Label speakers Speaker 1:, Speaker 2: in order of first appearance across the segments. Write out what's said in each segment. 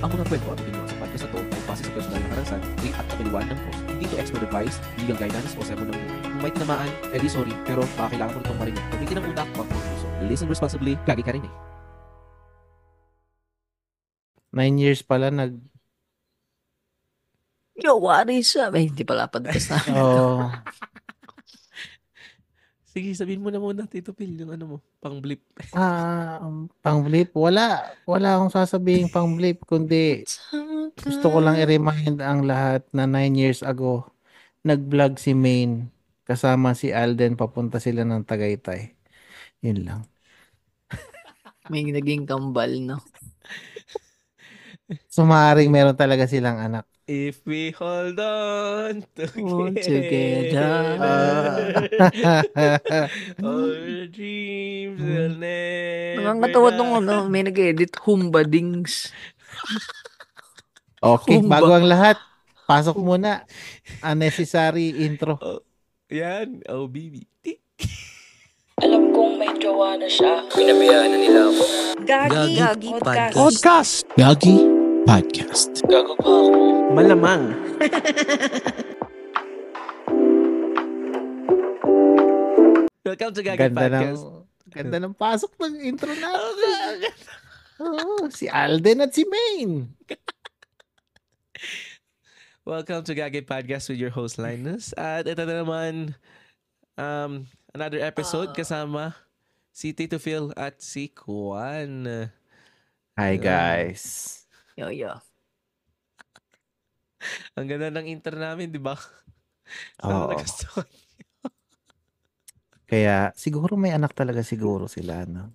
Speaker 1: Ang mga kwento at opinion sa podcast na to ay base sa personal na karanasan at kapiliwan ng host. Hindi to expert advice, legal guidance o sermon ng buhay. Kung may tinamaan, edi sorry, pero baka kailangan mo nitong marinig. Gamitin ang utak, wag mo ang puso. Listen responsibly, gagi ka rin eh.
Speaker 2: 9 years pala
Speaker 3: Yo, what is up? Ay, hindi pala podcast na.
Speaker 2: Oh,
Speaker 1: Sige, sabihin mo na muna, Tito Phil, yung ano mo, pang blip.
Speaker 2: pang-blip. Wala akong sasabihin pang-blip, kundi gusto ko lang i-remind ang lahat na 9 years ago, nag-vlog si Maine kasama si Alden, papunta sila ng Tagaytay. Yun lang.
Speaker 3: May naging kambal, no?
Speaker 2: So maaaring meron talaga silang anak.
Speaker 1: If we hold on
Speaker 3: All
Speaker 1: together,
Speaker 3: together.
Speaker 1: our dreams will never
Speaker 3: Nakakatawa
Speaker 1: die.
Speaker 3: tong ano, may nag-edit, Humbadings.
Speaker 2: Okay,
Speaker 3: Humba.
Speaker 2: bago ang lahat, pasok muna. Unnecessary intro.
Speaker 1: Oh, yan, oh baby.
Speaker 4: Alam kong may jowa na siya.
Speaker 5: Pinabayaan na nila ako.
Speaker 4: Gagi podcast.
Speaker 5: Podcast! Gagi Podcast. Gago pa ako.
Speaker 1: Malamang. Welcome to Gagi Podcast.
Speaker 2: Ganda ng pasok ng intro natin. Oh, si Alden at si Maine.
Speaker 1: Welcome to Gagi Podcast with your host Linus. At ito na naman another episode kasama si Tito Phil at si Juan.
Speaker 2: Hi guys.
Speaker 3: Yo.
Speaker 1: Ang ganda ng intro namin, di ba?
Speaker 2: Oo.
Speaker 1: Nagustuhan.
Speaker 2: Kaya siguro may anak talaga siguro sila, no?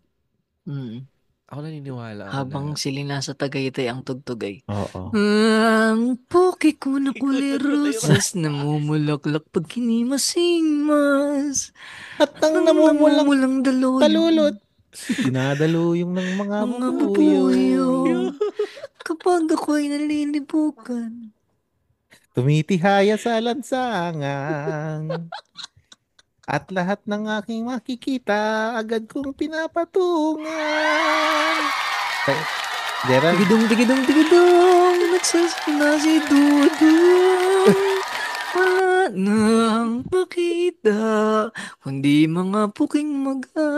Speaker 1: Ako naniniwala.
Speaker 3: Habang sila nasa Tagaytay ang tugtugay.
Speaker 2: Oo.
Speaker 3: Ang poke ko na kulay rosas namumulaklak pag hinimasingmas.
Speaker 2: At ang namumulang
Speaker 3: namumulang
Speaker 2: talulot, dinadaluyong ng mga bubuyo.
Speaker 3: Kapag ako'y nalilibukan.
Speaker 2: Tumitihaya sa lansangan. At lahat ng aking makikita, agad kong pinapatungan. Gerald,
Speaker 3: Tigidong, nagsasana si Dudong. Wala nang makita, kundi mga puking maga.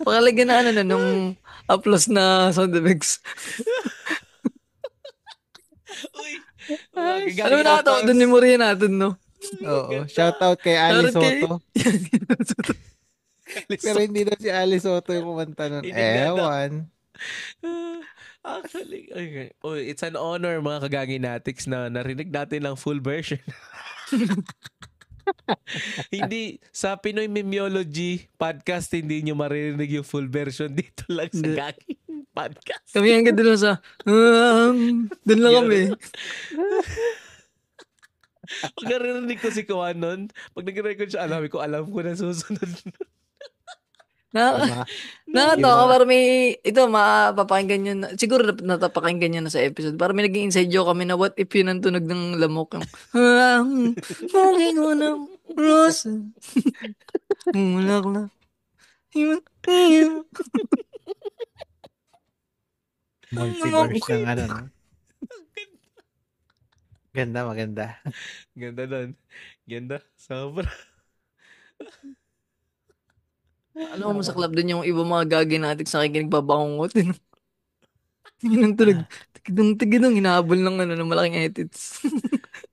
Speaker 3: Pakalagyan na ano na nung applause na sound effects.
Speaker 1: Uy!
Speaker 3: Ano mo nakatawa doon memorya natin, no?
Speaker 2: oo, shout out kay Ali
Speaker 3: Shoutout kay-
Speaker 2: Soto. Pero hindi na si Ali Soto yung kumanta nun.
Speaker 1: Hindi nga daw.
Speaker 2: Ewan.
Speaker 1: Actually, okay. Oh, it's an honor mga kagaginatics na narinig natin ang full version. Hindi, sa Pinoy Memeology podcast, hindi nyo maririnig yung full version dito lang sa
Speaker 3: Hindi.
Speaker 1: Gagi podcast.
Speaker 3: Kami hanggang doon sa, doon lang kami.
Speaker 1: Pag narinig ko si Kuan nun, pag nag-record siya, alam ko na susunod.
Speaker 3: Nakatawa, para may, ito, mapapakinggan nyo na, siguro natapakinggan nyo na sa episode, para may naging inside joke kami na what if yun ang tunog ng lamok, yung, mungin ko ng rosa, mulak na,
Speaker 2: Multiverse ng ano, no? Ganda, maganda.
Speaker 1: Ganda nun. Ganda. Sobra.
Speaker 3: Alam mo sa club din yung iba mga gagi natin sa akin nagbabangungot. Yun ang tunog. Tigidong, hinahabol ng ano, ng malaking edits.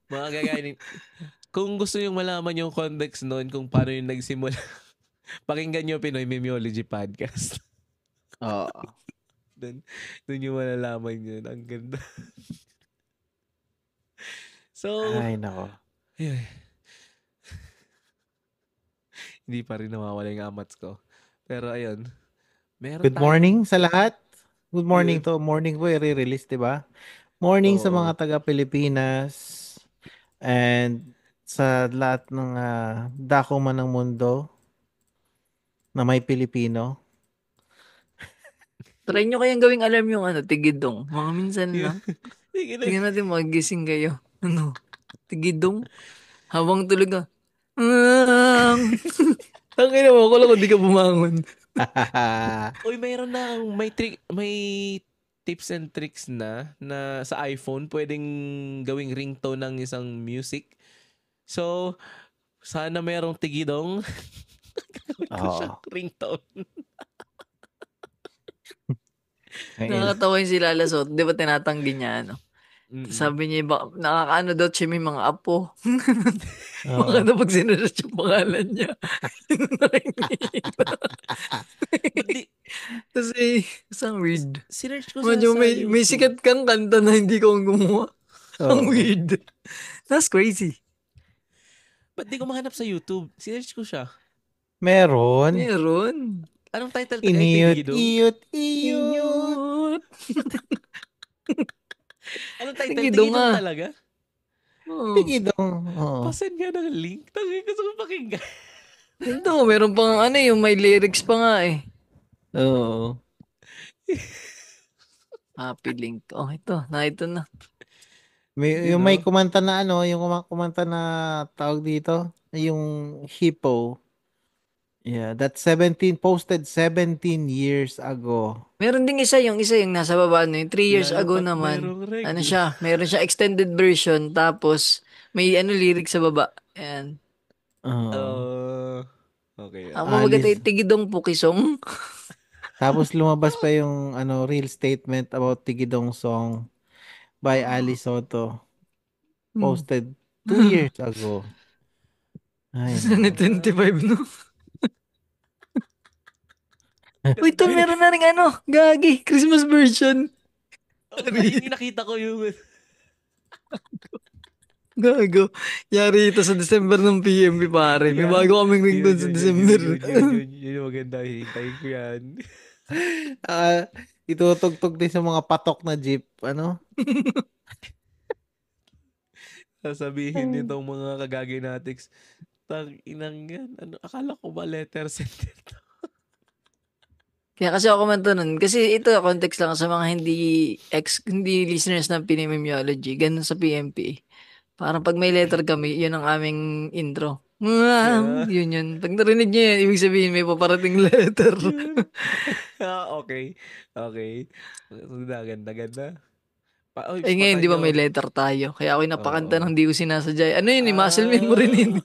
Speaker 1: Mga gaganin. Kung gusto yung malaman yung context nun, kung paano yung nagsimula, pakinggan nyo Pinoy Memeology podcast.
Speaker 2: Oo.
Speaker 1: Doon yung malalaman yun. Ang ganda. So,
Speaker 2: Ay, nako.
Speaker 1: ayun. Hindi pa rin nawawala yung amats ko. Pero ayun. Meron
Speaker 2: Good morning sa lahat. Good morning to. Morning po i-release, di ba? Morning sa
Speaker 1: Oo.
Speaker 2: mga taga-Pilipinas and sa lahat ng dako man ng mundo na may Pilipino.
Speaker 3: Try nyo kayang gawing alam yung ano, tigidong. Mga minsan lang.
Speaker 1: Sige na.
Speaker 3: Tingnan natin magising kayo. Ano? Tigidong? Habang tulog ka. Tangina mo, akala ko di ka bumangon.
Speaker 1: Uy, may tips and tricks na sa iPhone pwedeng gawing ringtone ng isang music. So, sana merong tigidong gawin ko siyang
Speaker 2: Oo.
Speaker 1: ringtone.
Speaker 2: Ngayon.
Speaker 3: Nakakatawa yung si Lala Soto. Di ba tinatanggi niya, ano?
Speaker 1: Mm-mm.
Speaker 3: Sabi niya, nakakaano daw siya may mga apo.
Speaker 2: Oo.
Speaker 3: Baka na pag sinulat yung pangalan niya.
Speaker 1: Ba't di,
Speaker 3: Kasi, isang weird.
Speaker 1: sinerch ko sa
Speaker 3: Medyo may
Speaker 1: YouTube.
Speaker 3: sikat kang kanta na hindi ko gumawa. Ang
Speaker 2: Oo.
Speaker 3: weird. That's crazy.
Speaker 1: Ba't di ko mahanap sa YouTube? Sinerch ko siya.
Speaker 2: Meron.
Speaker 3: Meron.
Speaker 1: Anong title?
Speaker 2: Iniyot,
Speaker 1: Tigidong?
Speaker 2: iyot, iyot.
Speaker 3: Inyot.
Speaker 1: Anong title?
Speaker 3: Tigidong
Speaker 1: Tigidong
Speaker 3: nga.
Speaker 1: talaga?
Speaker 3: Oh.
Speaker 2: Tigidong. Oo.
Speaker 1: Pasend nga ng link. Tangi gusto ko pakinggan.
Speaker 3: Ito, meron pang ano yung may lyrics pa nga eh.
Speaker 2: Oo.
Speaker 3: Happy link. Oh, ito na.
Speaker 2: Yung may kumanta na yung kumanta na tawag dito, yung Hippo. Yeah, that's posted 17 years ago.
Speaker 3: Meron ding yung nasa baba yung 3 years ago
Speaker 1: Lalo pat
Speaker 3: naman.
Speaker 1: merong reg.
Speaker 3: Ano siya, meron siya extended version tapos may lyrics sa baba. Ayan.
Speaker 1: Okay.
Speaker 3: Ako maganda
Speaker 2: Alice.
Speaker 3: tigidong pukisong.
Speaker 2: Tapos lumabas pa yung real statement about Tigidong song by Alice Soto, posted 2 years ago. Ay,
Speaker 3: Sana
Speaker 2: nako.
Speaker 3: 25 no? Uy, tol, meron na rin gagi, Christmas version.
Speaker 1: Hindi nakita ko yung...
Speaker 3: Gago. Yari ito sa December ng PMB pare. May bago kaming ringtone sa December.
Speaker 1: Yun yung maganda. Hintayin ko yan.
Speaker 2: Itutugtog din sa mga patok na jeep,
Speaker 1: Sasabihin nitong mga kagaginatics, tang inang yan. Akala ko ba letter sender to?
Speaker 3: Kaya kasi ako man nun. Kasi ito, context lang sa mga hindi listeners ng Pinimimiology. Ganun sa PMP. Parang pag may letter kami, yun ang aming intro. Yun. Pag narinig niyo yan, ibig sabihin may paparating letter.
Speaker 1: Okay. Ganda.
Speaker 3: Ngayon, di ba may letter tayo? Kaya ako'y napakanta ng di ko sinasadya. Ano yun, muscle memory na yun.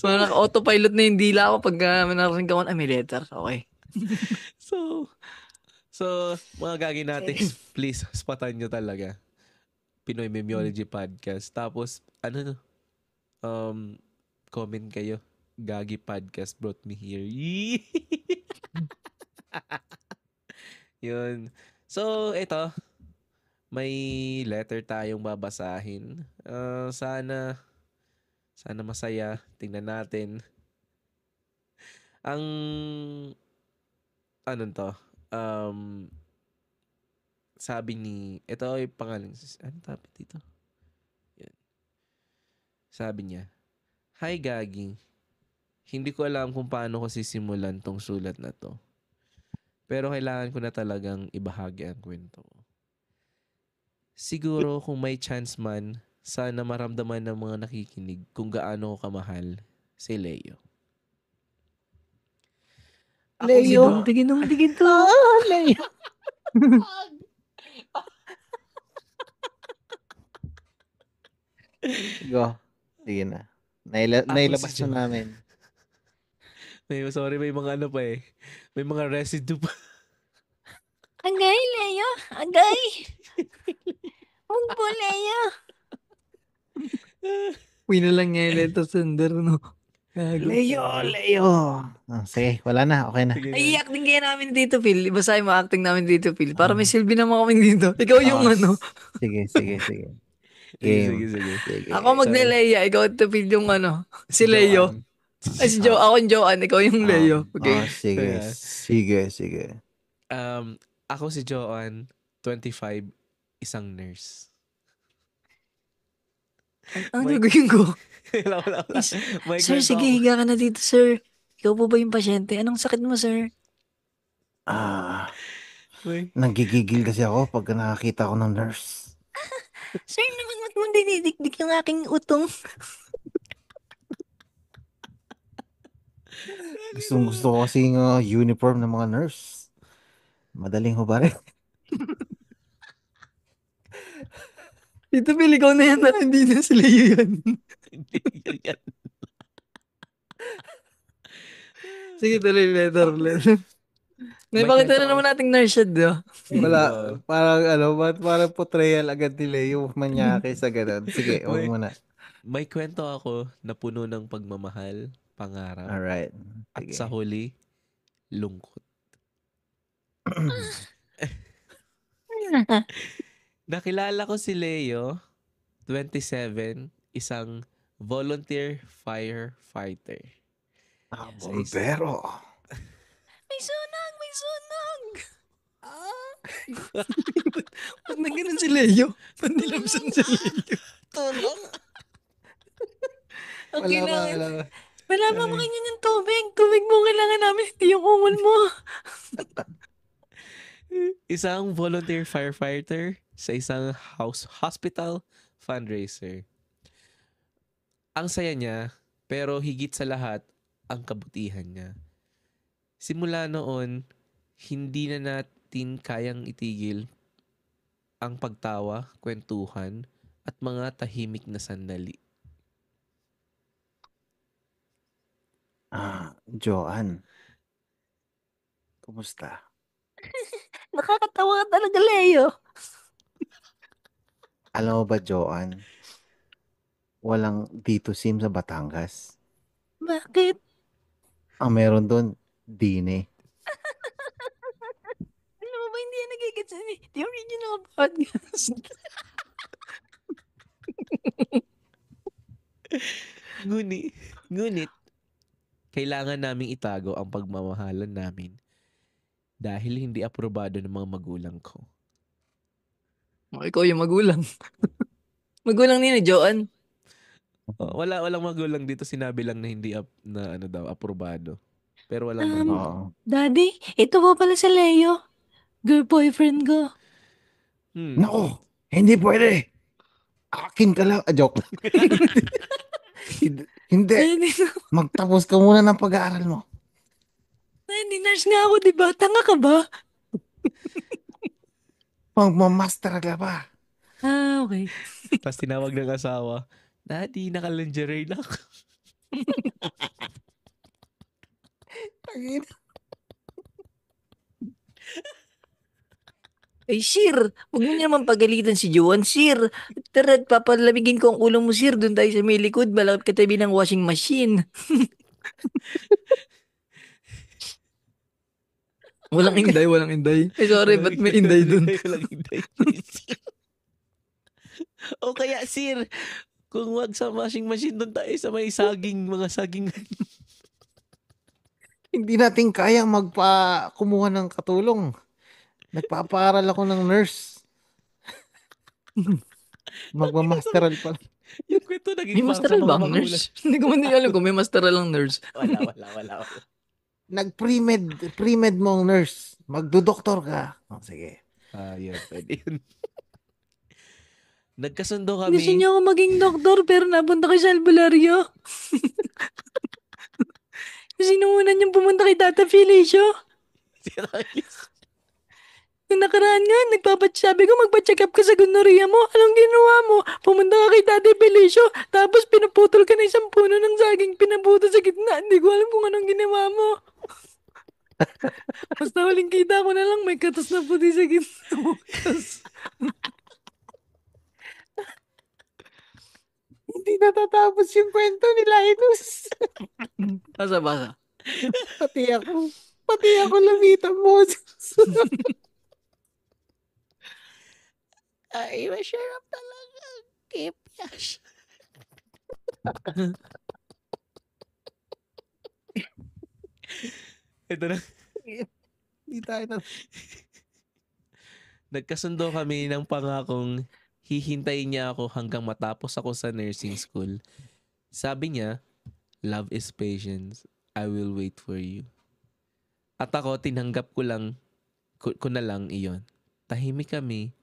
Speaker 3: So, naka-autopilot na yung dila ako pag narinig ako, may letter. Okay.
Speaker 1: So, mga gaginatics, please, spotan nyo talaga. Pinoy Memeology Podcast. Tapos, comment kayo. Gagi Podcast brought me here. Yun. So, ito. May letter tayong babasahin. Sana masaya. Tingnan natin. Ang, sabi ito ay pangalan. Ano topic dito? Yan. Sabi niya, "Hi Gagi, hindi ko alam kung paano ko sisimulan tong sulat na to. Pero kailangan ko na talagang ibahagi ang kwento ko. Siguro kung may chance man, sana maramdaman ng mga nakikinig kung gaano ko kamahal si Leo."
Speaker 2: Leo.
Speaker 3: Tigidong.
Speaker 2: Leo. Go. Sige na. Nailabas
Speaker 1: si
Speaker 2: na namin.
Speaker 1: May mga pa eh. May mga residue pa.
Speaker 3: Agay, Leo. Agay. Huwag po, Leo. Uy na lang niya yung letter sender, no?
Speaker 2: Leo. Sige, wala na. Okay na.
Speaker 3: Ay, acting kaya namin dito, Phil. Basahin mo acting namin dito, Phil. Para may silbi naman kami dito. Ikaw yung
Speaker 2: Sige.
Speaker 1: Sige.
Speaker 3: Ako magne-Leia. Ikaw ito, Phil, yung si Leo. Ay, si Joe. Ako yung Joanne. Ikaw yung Leo. Okay?
Speaker 2: Sige.
Speaker 1: Ako si Joanne, 25, isang nurse.
Speaker 3: Ang gagawin ko?
Speaker 1: Wala.
Speaker 3: Sir, sige, higa ka na dito, sir. Ikaw po ba yung pasyente? Anong sakit mo, sir?
Speaker 2: Nanggigigil kasi ako pag nakakita ko ng nurse.
Speaker 3: Sir, naman mo dinidikdik yung aking utong.
Speaker 2: Gusto ko kasing uniform ng mga nurse. Madaling hubarin.
Speaker 3: Ito, Phil, ikaw na yan na hindi na sila yun.
Speaker 1: Hindi yan.
Speaker 3: Sige, tuloy, letter. May
Speaker 1: May
Speaker 3: pakita
Speaker 1: kwento
Speaker 3: na naman nating nurse shot, di ba?
Speaker 2: Wala,
Speaker 1: Oo.
Speaker 2: parang portrayal agad nila yung manyake sa ganun. Sige, wag
Speaker 1: May-
Speaker 2: muna.
Speaker 1: May kwento ako na puno ng pagmamahal, pangarap,
Speaker 2: Alright.
Speaker 1: at
Speaker 2: Sige.
Speaker 1: sa huli, lungkot. Nakilala ko si Leo, 27, isang volunteer firefighter.
Speaker 2: Bombero.
Speaker 3: May sunang! May sunang! Ba't na ganun si Leo? Ba't nilabsan si Leo?
Speaker 1: Tulong!
Speaker 3: Ang
Speaker 2: Wala ba,
Speaker 3: kailangan.
Speaker 2: wala ba.
Speaker 3: Wala pa makinyan ng tubig. Tubig mo kailangan namin. Hindi yung ungol mo.
Speaker 1: Isang volunteer firefighter sa isang hospital fundraiser. Ang saya niya, pero higit sa lahat, ang kabutihan niya. Simula noon, hindi na natin kayang itigil ang pagtawa, kwentuhan, at mga tahimik na sandali.
Speaker 2: Joanne. Kumusta?
Speaker 3: Nakakatawa ka talaga, Leo.
Speaker 2: Alam mo ba, Joanne? Walang dito sim sa Batangas.
Speaker 3: Bakit?
Speaker 2: Ang meron doon, Dine.
Speaker 3: Alam mo ba, hindi yan nagigits ni the original podcast.
Speaker 1: Ngunit, kailangan naming itago ang pagmamahalan namin dahil hindi aprobado ng mga magulang ko.
Speaker 3: Ikaw yung magulang. Magulang ni Joanne.
Speaker 1: Walang magulang dito, sinabi lang na hindi aprobado. Pero walang magulang.
Speaker 2: Oo.
Speaker 3: Daddy, ito po pala si Leo. Girl boyfriend ko.
Speaker 2: Nako, hindi pwede. Akin ka lang. Joke lang. Hindi.
Speaker 3: Daddy,
Speaker 2: Magtapos ka muna ng pag-aaral mo.
Speaker 3: Daddy, nurse nga ako, diba? Tanga ka ba?
Speaker 2: Magmamaster ka ba?
Speaker 3: Okay.
Speaker 1: Tapos tinawag ng asawa, Daddy, naka-lingerie na ako.
Speaker 3: Ay, sir, huwag mo naman pagalitan si Joanne, sir. Tara, papalamigin ko ang ulo mo, sir. Doon tayo sa may likod, malapit katabi ng washing machine. Walang inday, walang inday. Ay, sorry, ba't may inday doon?
Speaker 1: Walang inday. O kaya, sir, kung wag sa washing machine, doon tayo sa may mga saging.
Speaker 2: Hindi natin kayang kumuha ng katulong. Nagpapaaral ako ng nurse. Magmamasteral pa.
Speaker 1: Yung kwento naging
Speaker 3: May
Speaker 1: parang
Speaker 3: masteral
Speaker 1: sa
Speaker 3: ba
Speaker 1: mga
Speaker 3: ang
Speaker 1: magulang.
Speaker 3: nurse? Hindi ko man din alam kung may masteral ang nurse.
Speaker 1: Wala.
Speaker 2: Nag-pre-med mo ang nurse. Magdodoktor ka. Sige.
Speaker 1: Yun, pwede yun. Nagkasundo
Speaker 3: Gusto
Speaker 1: kami.
Speaker 3: niya ako maging doktor pero napunta kay sa albularyo. Sinuunan niyang pumunta kay Tata Felicio. Nung nakaraan nga, sabi ko magpa-check up ka sa gonorrhea mo. Anong ginawa mo? Pumunta ka kay Tata Felicio, tapos pinuputol ka na isang puno ng saging, pinabuto sa gitna. Hindi ko alam kung anong ginawa mo. Basta huling kita ko na lang may katas na puti sa gitna mo.
Speaker 2: Hindi natatapos yung kwento ni Linus.
Speaker 3: Basa.
Speaker 2: Pati ako lamitang mo.
Speaker 1: Ay, masarap talaga. Kipyas. Ito na.
Speaker 2: Hindi tayo na.
Speaker 1: Nagkasundo kami ng pangakong hihintayin niya ako hanggang matapos ako sa nursing school. Sabi niya, love is patience. I will wait for you. At ako, tinanggap ko na lang iyon. Tahimik kami,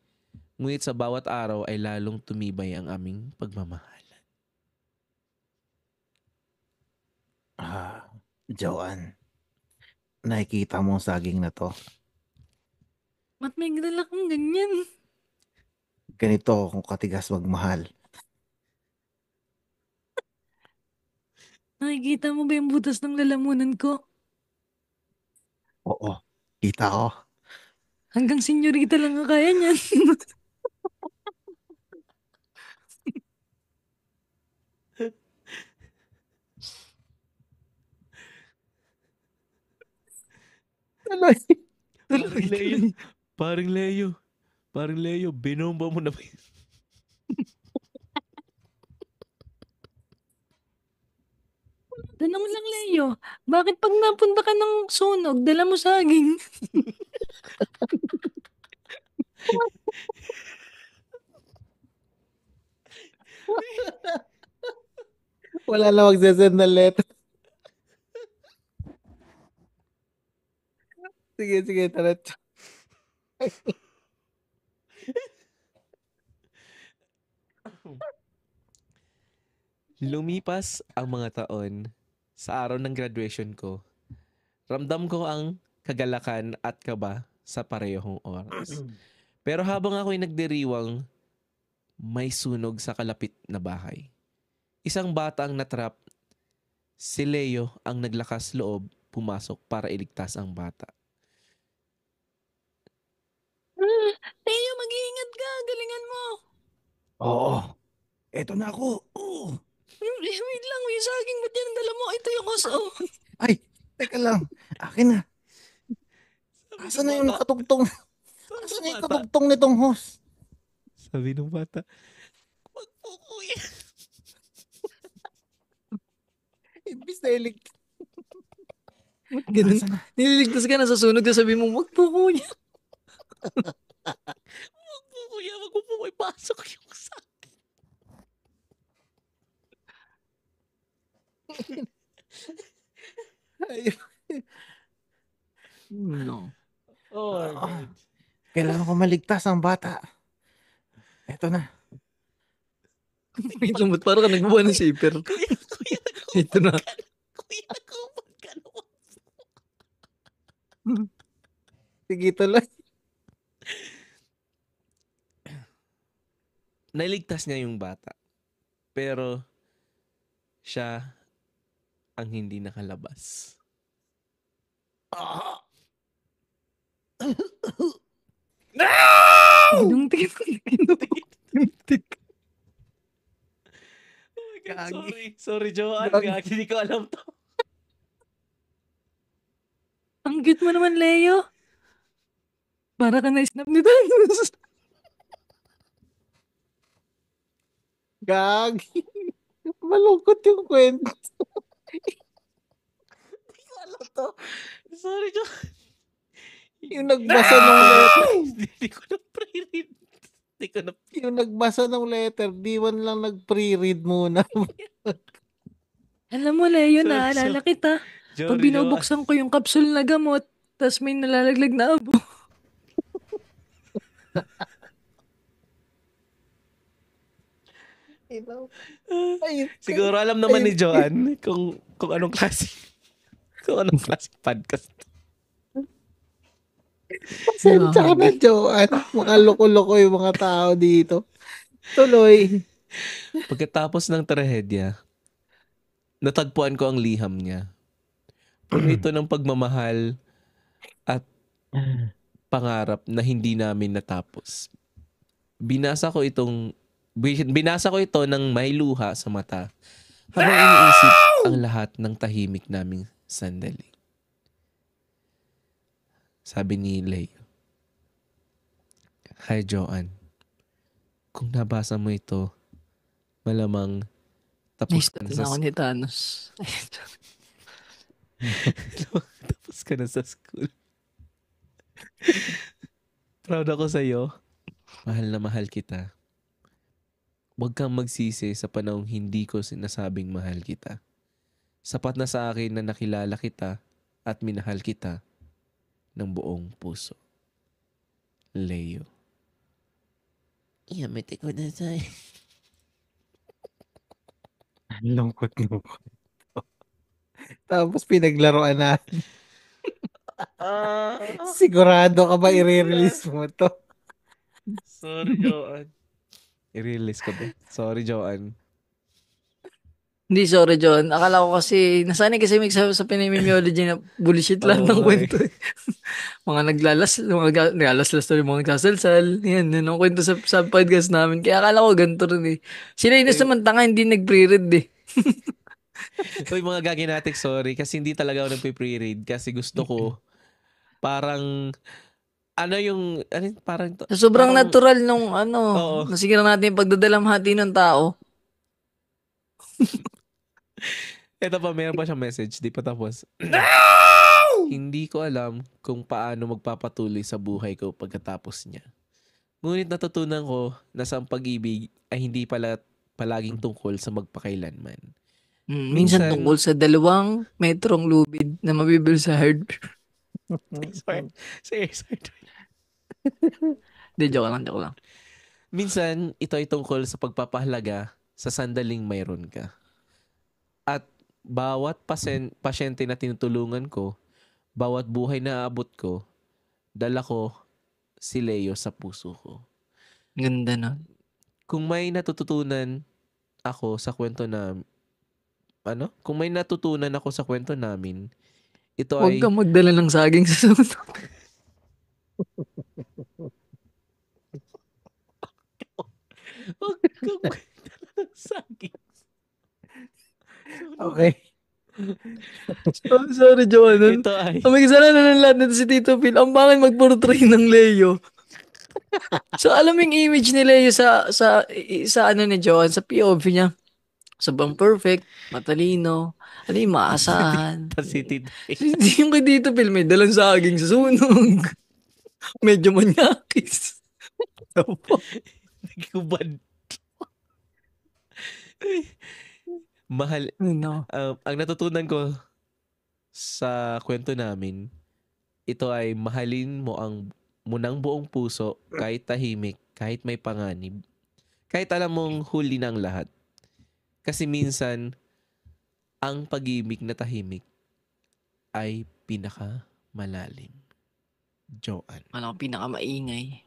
Speaker 1: ngunit sa bawat araw ay lalong tumibay ang aming pagmamahalan.
Speaker 2: Joanne, nakikita mo ang saging na to.
Speaker 3: Ba't may dala kang ganyan?
Speaker 2: Ganito kung katigas magmahal.
Speaker 3: Nakikita mo ba yung butas ng lalamunan ko?
Speaker 2: Oo, kita ko.
Speaker 3: Hanggang senyorita lang ang kaya niyan.
Speaker 2: Tuloy.
Speaker 1: Parang Leo. Parang Leo. Parang Leo. Binomba mo na ba yun?
Speaker 3: Tanong lang, Leo. Bakit pag napunta ka ng sunog, dala mo saging?
Speaker 2: Wala na magsasend ng letter. Sige, tara.
Speaker 1: Lumipas ang mga taon sa araw ng graduation ko. Ramdam ko ang kagalakan at kaba sa parehong oras. Pero habang ako'y nagdiriwang, may sunog sa kalapit na bahay. Isang bata ang natrap. Si Leo ang naglakas loob pumasok para iligtas ang bata.
Speaker 3: Leo, mag-iingat ka. Galingan mo.
Speaker 2: Oo. Eto na ako. Oo.
Speaker 3: Wait lang, may saging. Ba't yan ang dala mo? Ito yung oso.
Speaker 2: Ay, teka lang. Akin na. Asan na yung nakatugtong? Asan na yung katugtong nitong host?
Speaker 1: Sabi ng bata, wag po kuya.
Speaker 2: Imbis na iligtas.
Speaker 3: Ganun.
Speaker 2: Asan na?
Speaker 3: Nililigtas ka na sa sunog na sabi mo, wag po kuya.
Speaker 1: Wag po kuya, wag po po ipasok yung sa...
Speaker 2: Ay,
Speaker 3: No.
Speaker 1: Oh my
Speaker 2: Ah.
Speaker 1: God.
Speaker 2: kailangan ko maligtas ang bata. Eto na.
Speaker 3: Wait lang, ba't parang ka nagbubuha ng zipper?
Speaker 1: Kuya,
Speaker 3: Ito na.
Speaker 1: kuya, nagkumot ka naman.
Speaker 2: Sige, tuloy.
Speaker 1: Nailigtas niya yung bata. Pero, siya ang hindi nakalabas.
Speaker 3: Ginuntik. Ginuntik.
Speaker 1: Oh my God,
Speaker 2: Gagi.
Speaker 1: sorry. Sorry, Joanne.
Speaker 2: Gagi.
Speaker 1: Gagi, hindi ko alam to.
Speaker 3: Ang cute mo naman, Leo. Para ka na-snap ni Thanos.
Speaker 2: Gagi. Malungkot yung kwento.
Speaker 1: Hindi ko alam to. Sorry, Joanne.
Speaker 2: Yung nagbasa ng letter.
Speaker 1: Hindi ko na pre-read. Hindi ko na...
Speaker 2: Yung nagbasa ng letter, di man lang nag-pre-read muna.
Speaker 3: Alam mo, Leo,
Speaker 1: Sorry,
Speaker 3: naalala kita. Pag
Speaker 1: Jory,
Speaker 3: binubuksan ko yung kapsul na gamot, tas may nalalaglag na abo.
Speaker 2: Ay,
Speaker 1: Siguro alam naman ni Joanne kung anong klase podcast.
Speaker 2: Pasensya ka na, Joanne. Mga loko-loko yung mga tao dito. Tuloy.
Speaker 1: Pagkatapos ng trahedya, natagpuan ko ang liham niya. Puno ito ng pagmamahal at pangarap na hindi namin natapos. Binasa ko ito ng may luha sa mata habang iniisip ang lahat ng tahimik naming sandali. Sabi ni Leo, "Hi Joanne, kung nabasa mo ito, malamang tapos ka na sa
Speaker 3: ako ni Thanos.
Speaker 1: tapos ka na sa school. Proud ako sa'yo. Mahal na mahal kita. Huwag kang magsisi sa panahong hindi ko sinasabing mahal kita. Sapat na sa akin na nakilala kita at minahal kita ng buong puso. Leo." Yamete ko na sa'yo.
Speaker 2: Lungkot mo. Tapos pinaglaruan na.
Speaker 1: Ah,
Speaker 2: Sigurado ka ba i-release mo to?
Speaker 1: sorry, Joanne. I-release ko ba? Sorry, Joanne.
Speaker 3: Hindi, sorry, John. Akala ko kasi, nasanay kasi may sa pinimimiology na bullshit lahat ng
Speaker 1: Oo,
Speaker 3: kwento. Mga naglalaslas na yung mga nagsasalsal. Yan ang kwento sa podcast namin. Kaya akala ko ganito rin eh. Sila Ines naman tanga, hindi nag-pre-read eh.
Speaker 1: Uy, mga gaginatik, sorry. Kasi hindi talaga ako nagpe-pre-read. Kasi gusto ko, parang, parang,
Speaker 3: So, sobrang
Speaker 1: parang,
Speaker 3: natural nung
Speaker 1: oo.
Speaker 3: nasigira natin yung pagdadalamhati ng tao.
Speaker 1: Ito pa, meron pa siyang message. Di pa tapos. Hindi ko alam kung paano magpapatuloy sa buhay ko pagkatapos niya. Ngunit natutunan ko na sa pag-ibig ay hindi pala palaging tungkol sa magpakailanman.
Speaker 3: Minsan tungkol sa 2 metrong lubid na mabibili sa hardware.
Speaker 1: Sorry.
Speaker 3: Hindi, joke lang.
Speaker 1: Minsan, ito ay tungkol sa pagpapahalaga sa sandaling mayroon ka. At bawat pasyente na tinutulungan ko, bawat buhay na aabot ko, dala ko si Leo sa puso ko.
Speaker 3: Ganda na.
Speaker 1: Kung may natutunan ako sa kwento na Kung may natutunan ako sa kwento namin, ito
Speaker 3: Huwag
Speaker 1: ay
Speaker 3: kang magdala ng saging sa sunod.
Speaker 1: Huwag kang magdala ng saging.
Speaker 2: Okay.
Speaker 3: Sorry, Joanne.
Speaker 1: Ito ay
Speaker 3: Ang may kasalanan ng lahat nito si Tito Phil. Ang bangin mag-portray ng Leo. So, alam mo yung image ni Leo sa ni Joanne, sa POV niya. Sobrang perfect, matalino, maasahan.
Speaker 1: Pasitid.
Speaker 3: Hindi yung kay Tito Phil, may dalang saging sa sunog. Medyo manyakis.
Speaker 1: Nagkubad. Mahal.
Speaker 3: No.
Speaker 1: Ang natutunan ko sa kwento namin, ito ay mahalin mo ng buong puso, kahit tahimik, kahit may panganib. Kahit alam mong huli na ang lahat. Kasi minsan, ang pag-ibig na tahimik ay pinakamalalim. Joanne.
Speaker 3: Ano, pinakamaingay.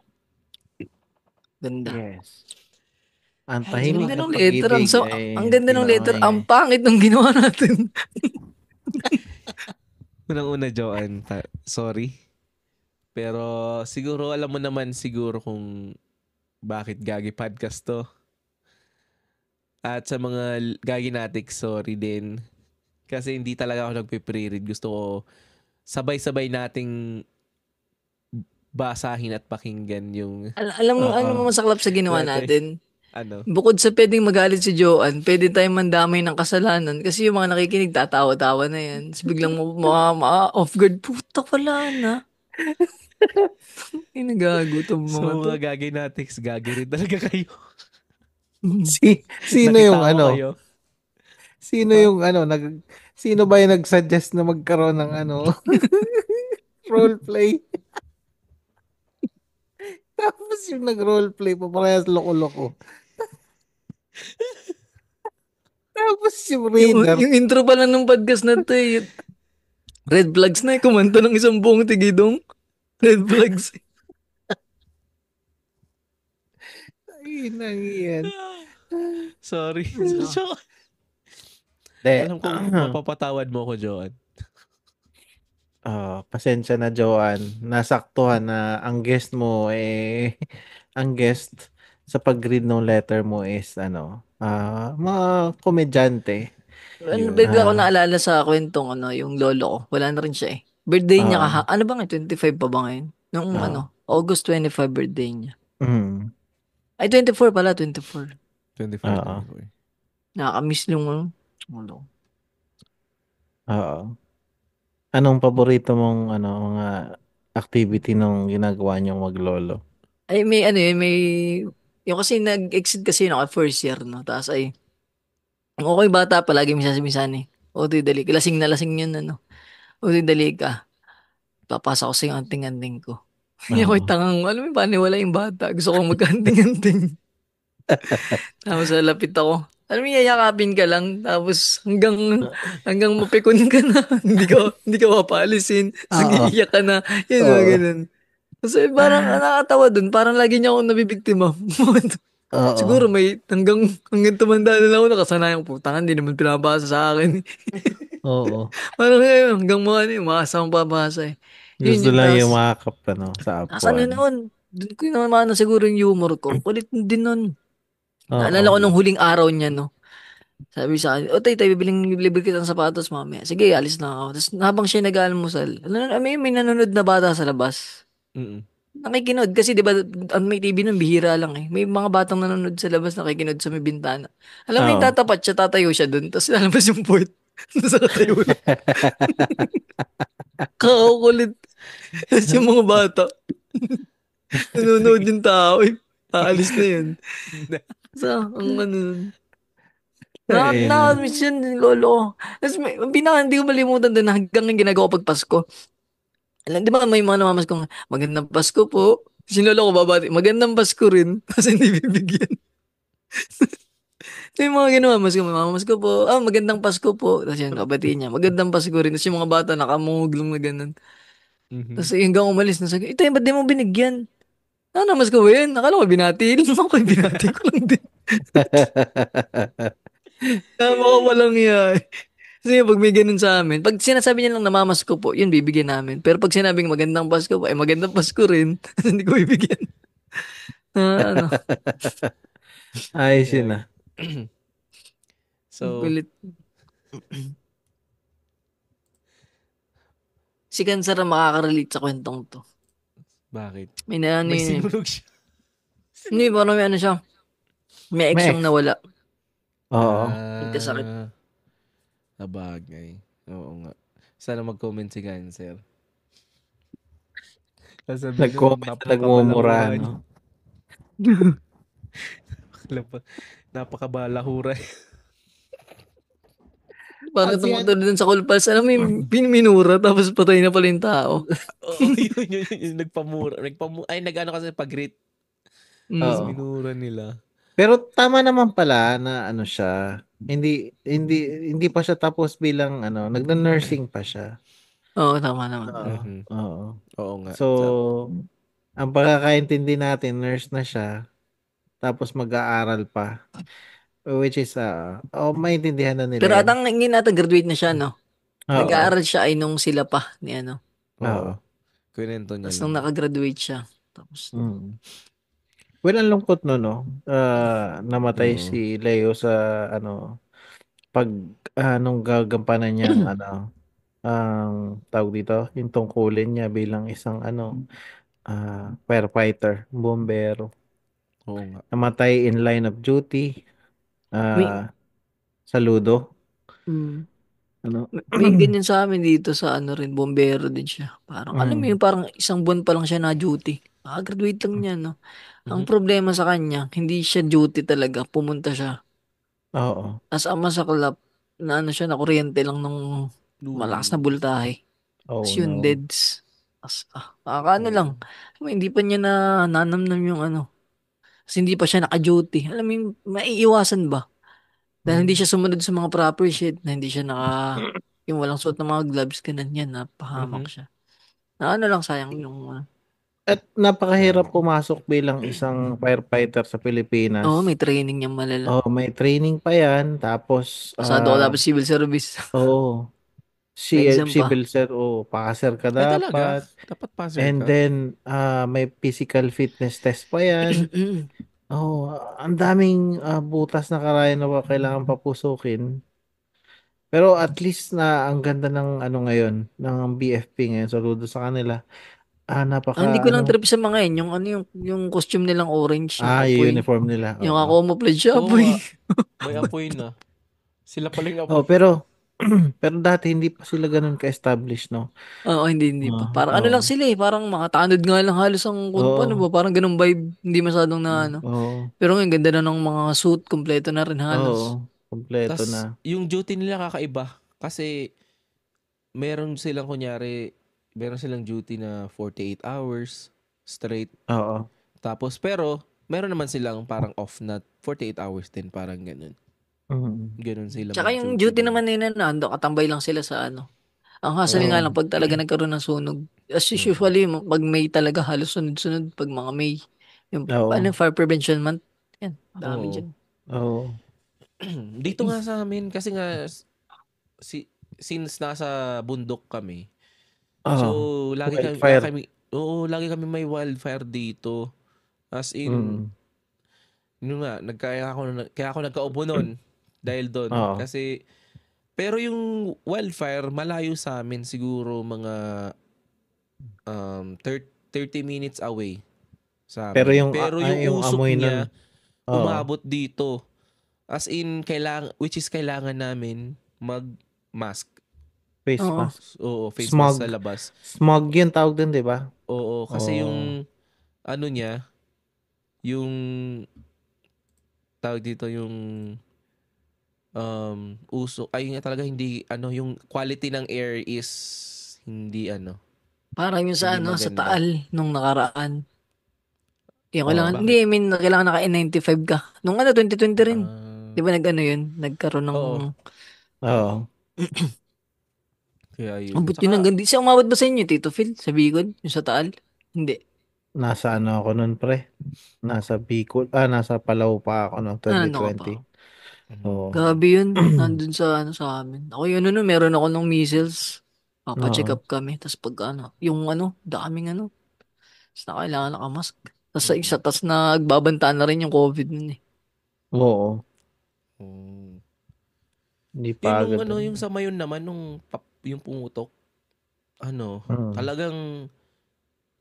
Speaker 3: Ganda.
Speaker 2: Yes. Ang
Speaker 3: Ay,
Speaker 2: tahimik
Speaker 3: ganda
Speaker 2: na
Speaker 3: ng letter.
Speaker 2: pag-ibig ay
Speaker 3: Ang ganda ng letter. Ang
Speaker 2: pinakamaingay.
Speaker 3: pangit ng ginawa natin.
Speaker 1: Unang-una, Joanne, sorry. Pero siguro, alam mo naman siguro kung bakit Gagi Podcast to. At sa mga Gagi Natik, sorry din. Kasi hindi talaga ako nagpe-pre-read. Gusto ko sabay-sabay nating basahin at pakinggan yung
Speaker 3: Alam mo, ano mo masaklap sa ginawa natin? Bukod sa pwedeng magalit si Joanne, pwede tayong mandamay ng kasalanan kasi yung mga nakikinig tatawa-tawa na yan. Tapos biglang off guard, puta wala na. Nagago itong mga
Speaker 1: So
Speaker 3: to.
Speaker 1: mga Gagi Natics, gagi rin talaga kayo.
Speaker 2: Sino yung
Speaker 1: Nakitawa kayo.
Speaker 2: Sino ba yung nag-suggest na magkaroon ng roleplay? Tapos yung nag-roleplay pa parehas loko-loko. Tapos yung reader,
Speaker 3: Yung intro pa lang ng podcast na to red flags na kumanta ng isang buong tigidong. Red flags.
Speaker 2: ay nang yan.
Speaker 1: Sorry.
Speaker 2: De,
Speaker 1: Alam kong mapapatawad mo ko, Joanne.
Speaker 2: pasensya na Joanne. Nasaktuhan na ang guest mo ang guest sa pag-read ng letter mo is mga komedyante.
Speaker 3: Bigla ko naalala sa kwentong yung lolo ko. Wala na rin siya eh. Birthday niya ano ba ngayon? 25 pa ba ngayon? Nung August 25 birthday niya. Ay, 24 pala, 24.
Speaker 1: 25.
Speaker 3: Nakakamiss yung lolo.
Speaker 2: Anong paborito mong mga activity nung ginagawa niyong maglolo?
Speaker 3: Ay, may yung kasi nag-exit kasi ako first year, no? Tapos okay bata palagi minsan eh. O, dali, lasing na lasing yun, O, dali ka. Papasok ko sa yung anting-anting ko. Hindi ako tangang, alam mo, paano wala yung bata? Gusto kong magka-anting-anting. Tapos lapit ako. Alam mo, yayakapin ka lang, tapos hanggang mapikon ka na, hindi ka mapalisin,
Speaker 2: Oo.
Speaker 3: sige, iyak ka na, yun, mga
Speaker 2: Oo.
Speaker 3: ganun. Kasi parang nakakatawa dun, parang lagi niya akong nabibiktima.
Speaker 2: Oo.
Speaker 3: Siguro hanggang tumanda na lang ako, nakasanayan ko, putang, hindi naman pinapasa sa akin.
Speaker 2: Oo.
Speaker 3: Parang ngayon, hanggang umaasa akong papasa eh. Yun
Speaker 2: Gusto
Speaker 3: yung
Speaker 2: lang yung
Speaker 3: taas.
Speaker 2: makakap sa
Speaker 3: Asan na
Speaker 2: apuan.
Speaker 3: noon? Doon ko naman na siguro yung humor ko. Kulit din nun.
Speaker 2: Oo.
Speaker 3: Naalala ko nung huling araw niya, no? Sabi sa akin, o tay, libre kitang sapatos mamaya. Sige, alis na ako. Tapos habang siya nag-aalmusal, may nanonood na bata sa labas.
Speaker 1: Mm.
Speaker 3: Nakikinood. Kasi di ba, ang may TV nun, bihira lang eh. May mga batang nanonood sa labas, nakikinood sa may bintana. Alam mo yung
Speaker 2: Oo.
Speaker 3: tatayo siya dun. Tapos lalabas yung port. Nasa katayo na. Kakakulit. Tapos yung mga bata, nanonood yung tao eh. Aalis na yun. Ang ano nun.
Speaker 2: Ayun.
Speaker 3: Miss yun, lolo ko. Tapos hindi ko malimutan din hanggang yung ginagawa ko pag Pasko. Alam, di ba may mga namamas kong, magandang Pasko po. Sinolo ko babati, magandang Pasko rin. Tapos hindi bibigyan. May mga ginawa, mamamas ko po, magandang Pasko po. Tapos yan, kabati niya, magandang Pasko rin. Tapos yung mga bata nakamunguglong na ganun.
Speaker 1: Mhm.
Speaker 3: Tapos hanggang umalis na sabi, ito yung ba't di mo binigyan? Mas ko ba yun? Akala ko binati lang ako, binati ko lang din. Tama ko walang iya. Kasi pag may ganun sa amin, pag sinasabi niya lang namamasko po, yun bibigyan namin. Pero pag sinabing magandang Pasko po, magandang Pasko rin. Hindi ko bibigyan. Ano,
Speaker 2: Ayos yun
Speaker 1: Ayun.
Speaker 2: ah.
Speaker 1: So,
Speaker 3: kulit. Si Kansara makaka-relate sa kwentong to.
Speaker 1: bakit?
Speaker 3: May
Speaker 1: May sinunog siya.
Speaker 3: Hindi, parang may ano siya. May ex
Speaker 2: May
Speaker 3: siyang
Speaker 2: ex.
Speaker 3: nawala.
Speaker 2: Oo.
Speaker 3: Nagkasakit.
Speaker 1: Sabagay. Oo nga. Sana mag-comment si Cancer. Sasabihin nun,
Speaker 2: Nag-comment na nagmumura,
Speaker 1: napakabalahura niya.
Speaker 2: no?
Speaker 1: Napakabalahura.
Speaker 3: Parang
Speaker 2: Kasi
Speaker 3: itong katulad dun sa Kulpas, alam mo yung pinminura tapos patay na pala yung tao.
Speaker 1: Oo, yun, nagpamura. Ay, nag-ano kasi pag-greet. Tapos
Speaker 2: Oo.
Speaker 1: minura nila.
Speaker 2: Pero tama naman pala na ano siya. Hindi pa siya tapos bilang nagna-nursing pa siya.
Speaker 3: Oo, tama naman.
Speaker 2: Oo.
Speaker 1: Mhm.
Speaker 2: Oo.
Speaker 1: Oo nga.
Speaker 2: So, ang pagkakaintindi natin, nurse na siya, tapos mag-aaral pa. Which is, maintindihan na nila
Speaker 3: Pero
Speaker 2: yan.
Speaker 3: atang hindi natin graduate na siya, no?
Speaker 2: Oo.
Speaker 3: Nag-aaral siya ay nung sila pa ni ano.
Speaker 1: Oo.
Speaker 2: Oo.
Speaker 1: Kwento niya
Speaker 3: Tapos
Speaker 1: lang.
Speaker 3: nung nakagraduate siya. Tapos,
Speaker 2: Mm. Well, ang lungkot no? Namatay
Speaker 1: Oo.
Speaker 2: si Leo sa, pag, nung gagampanan niyang, ang tawag dito, yung tungkulin niya bilang isang, firefighter, bombero.
Speaker 1: Oo nga.
Speaker 2: Namatay in line of duty,
Speaker 3: may,
Speaker 2: sa Ludo.
Speaker 3: mm,
Speaker 2: Ano?
Speaker 3: may ganyan sa amin dito sa ano rin, bombero din siya. Parang, alam mo
Speaker 2: Mm.
Speaker 3: yung parang isang buwan pa lang siya na duty. Graduate lang niya, no? Ang
Speaker 1: Mhm.
Speaker 3: problema sa kanya, hindi siya duty talaga. Pumunta siya.
Speaker 2: Oo.
Speaker 3: As a masaklap, na ano siya, na kuryente lang nung malakas na voltahe. Tapos
Speaker 2: Oh
Speaker 3: yun,
Speaker 2: no.
Speaker 3: deads. Ano lang. Alam mo, hindi pa niya na nanamnam yung ano. Kasi hindi pa siya naka-duty. Alam mo yung maiiwasan ba? Dahil hindi siya sumunod sa mga proper shit, na hindi siya yung walang suot ng mga gloves, ganun yan, napahamak
Speaker 1: Mhm.
Speaker 3: siya. Na ano lang, sayang yung,
Speaker 2: At napakahirap pumasok bilang isang firefighter sa
Speaker 3: may
Speaker 2: Pilipinas.
Speaker 3: training niyang malala.
Speaker 2: Oh, may training pa yan. Tapos,
Speaker 3: Pasado ko dapat civil service.
Speaker 2: oh,
Speaker 3: May exam pa.
Speaker 2: civil ser, passer ka
Speaker 1: Ay, talaga?
Speaker 2: dapat.
Speaker 1: Dapat passer
Speaker 2: And
Speaker 1: ka?
Speaker 2: then, may physical fitness test pa yan. Oh, ang daming butas na karayan na kailangan papusukin. Pero at least na ang ganda ng ngayon, ng BFP ngayon. Saludo sa kanila.
Speaker 3: Hindi
Speaker 2: Napaka
Speaker 3: ko lang trip sa mga yun, yung ano yung costume nilang orange, yung
Speaker 2: yung
Speaker 3: apoy.
Speaker 2: uniform nila.
Speaker 3: Yung
Speaker 2: Oo.
Speaker 3: ako mo pledge siya,
Speaker 1: Oo
Speaker 3: apoy.
Speaker 1: nga. May apoy na. Sila pala yung
Speaker 2: Oh,
Speaker 1: apoy.
Speaker 2: pero pero dati hindi pa sila ganun ka-established, no?
Speaker 3: Oo, hindi pa. Parang ano
Speaker 2: Oo.
Speaker 3: lang sila eh, parang mga tanod nga lang halos ang ano
Speaker 2: Oo.
Speaker 3: ba, parang ganung vibe, hindi masyadong na ano.
Speaker 2: Oo.
Speaker 3: Pero ngayon, ganda na ng mga suit, kompleto na rin halos.
Speaker 2: Oo. Kompleto
Speaker 1: Tas,
Speaker 2: na.
Speaker 1: yung duty nila kakaiba. Kasi, meron silang duty na 48 hours straight.
Speaker 2: Oo.
Speaker 1: Tapos, pero, meron naman silang parang off na 48 hours din, parang ganun. Ganun sila
Speaker 3: Tsaka yung
Speaker 1: mag-duty
Speaker 3: duty
Speaker 1: doon.
Speaker 3: naman nila na ando, katambay lang sila sa ano. Ang hassle nga
Speaker 2: Oo.
Speaker 3: lang pag talaga nagkaroon ng sunog. As usually, pag May talaga halos sunod-sunod pag mga May. Yung
Speaker 2: Oo.
Speaker 3: fire prevention month. Yan, dami
Speaker 1: Oo.
Speaker 3: dyan.
Speaker 2: Oo.
Speaker 1: Dito nga sa amin, kasi nga, since nasa bundok kami, so,
Speaker 2: Oo.
Speaker 1: lagi
Speaker 2: Wildfire.
Speaker 1: lagi kami may wildfire dito. As in, yun nga, kaya ako nagkaubo nun dahil doon.
Speaker 2: Oo.
Speaker 1: Kasi, pero yung wildfire, malayo sa amin siguro mga 30 minutes away sa amin.
Speaker 2: Pero
Speaker 1: Pero
Speaker 2: yung
Speaker 1: yung usok
Speaker 2: amoy
Speaker 1: niya,
Speaker 2: nun, oo.
Speaker 1: umabot dito. As in, kailangan namin mag-mask.
Speaker 2: Face
Speaker 3: Oo.
Speaker 2: mask.
Speaker 1: Oo, face
Speaker 2: Smog.
Speaker 1: mask sa labas.
Speaker 2: Smog yun tawag dun, di ba?
Speaker 1: Oo, kasi
Speaker 2: Oo.
Speaker 1: yung ano niya, yung tawag dito yung usok, ay nga talaga hindi, yung quality ng air is hindi
Speaker 3: Parang yung sa
Speaker 1: hindi
Speaker 3: ano, sa
Speaker 1: maganda.
Speaker 3: Taal nung nakaraan. Yung
Speaker 2: Oo,
Speaker 3: kailangan,
Speaker 1: bakit?
Speaker 3: hindi, I mean, kailangan naka N95 ka. Nung 2020 rin.
Speaker 1: Ah,
Speaker 3: Di ba nag-ano yun? Nagkaroon ng...
Speaker 1: oo.
Speaker 2: Oo.
Speaker 1: Kaya yun.
Speaker 3: Abot yun hanggang di. Siya umabot ba sa inyo, Tito Phil? Sa Bicol? Yung sa Taal? Hindi.
Speaker 2: Nasa ano ako nun, pre? Nasa Bicol. Nasa Palau pa ako noong
Speaker 3: Ano ka pa?
Speaker 2: 2020. Oo.
Speaker 3: Grabe yun. Nandun sa ano sa amin. Ako yun meron ako ng measles. Papacheck
Speaker 2: Oo.
Speaker 3: up kami. Tapos pag yung daming tapos na kailangan nakamask. Tapos sa isa, tapos nagbabanta na rin yung COVID nun eh.
Speaker 2: Oo.
Speaker 1: Oh.
Speaker 2: Hindi pa
Speaker 1: Nung
Speaker 2: agad.
Speaker 1: yung sa Mayon naman, yung pumutok, talagang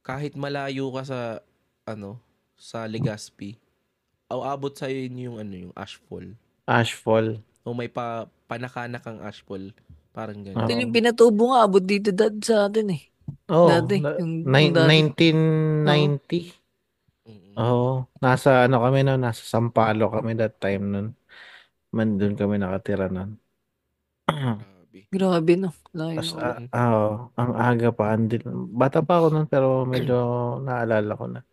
Speaker 1: kahit malayo ka sa Legazpi, abot sa'yo yung yung ashfall.
Speaker 2: Ashfall.
Speaker 1: O may panakanak ang ashfall. Parang
Speaker 2: Oo.
Speaker 1: gano'n.
Speaker 3: Ito yung pinatubo nga, abot dito sa atin eh.
Speaker 2: Oo.
Speaker 3: Dati. Yung dati.
Speaker 2: 1990. Oo. Nasa kami no, nasa Sampalo kami that time nun. Doon kami nakatira nun.
Speaker 1: Grabe.
Speaker 3: Grabe no. Layo
Speaker 2: Tapos,
Speaker 3: na.
Speaker 2: ang aga pa. Bata pa ako nun, pero medyo naalala ko na.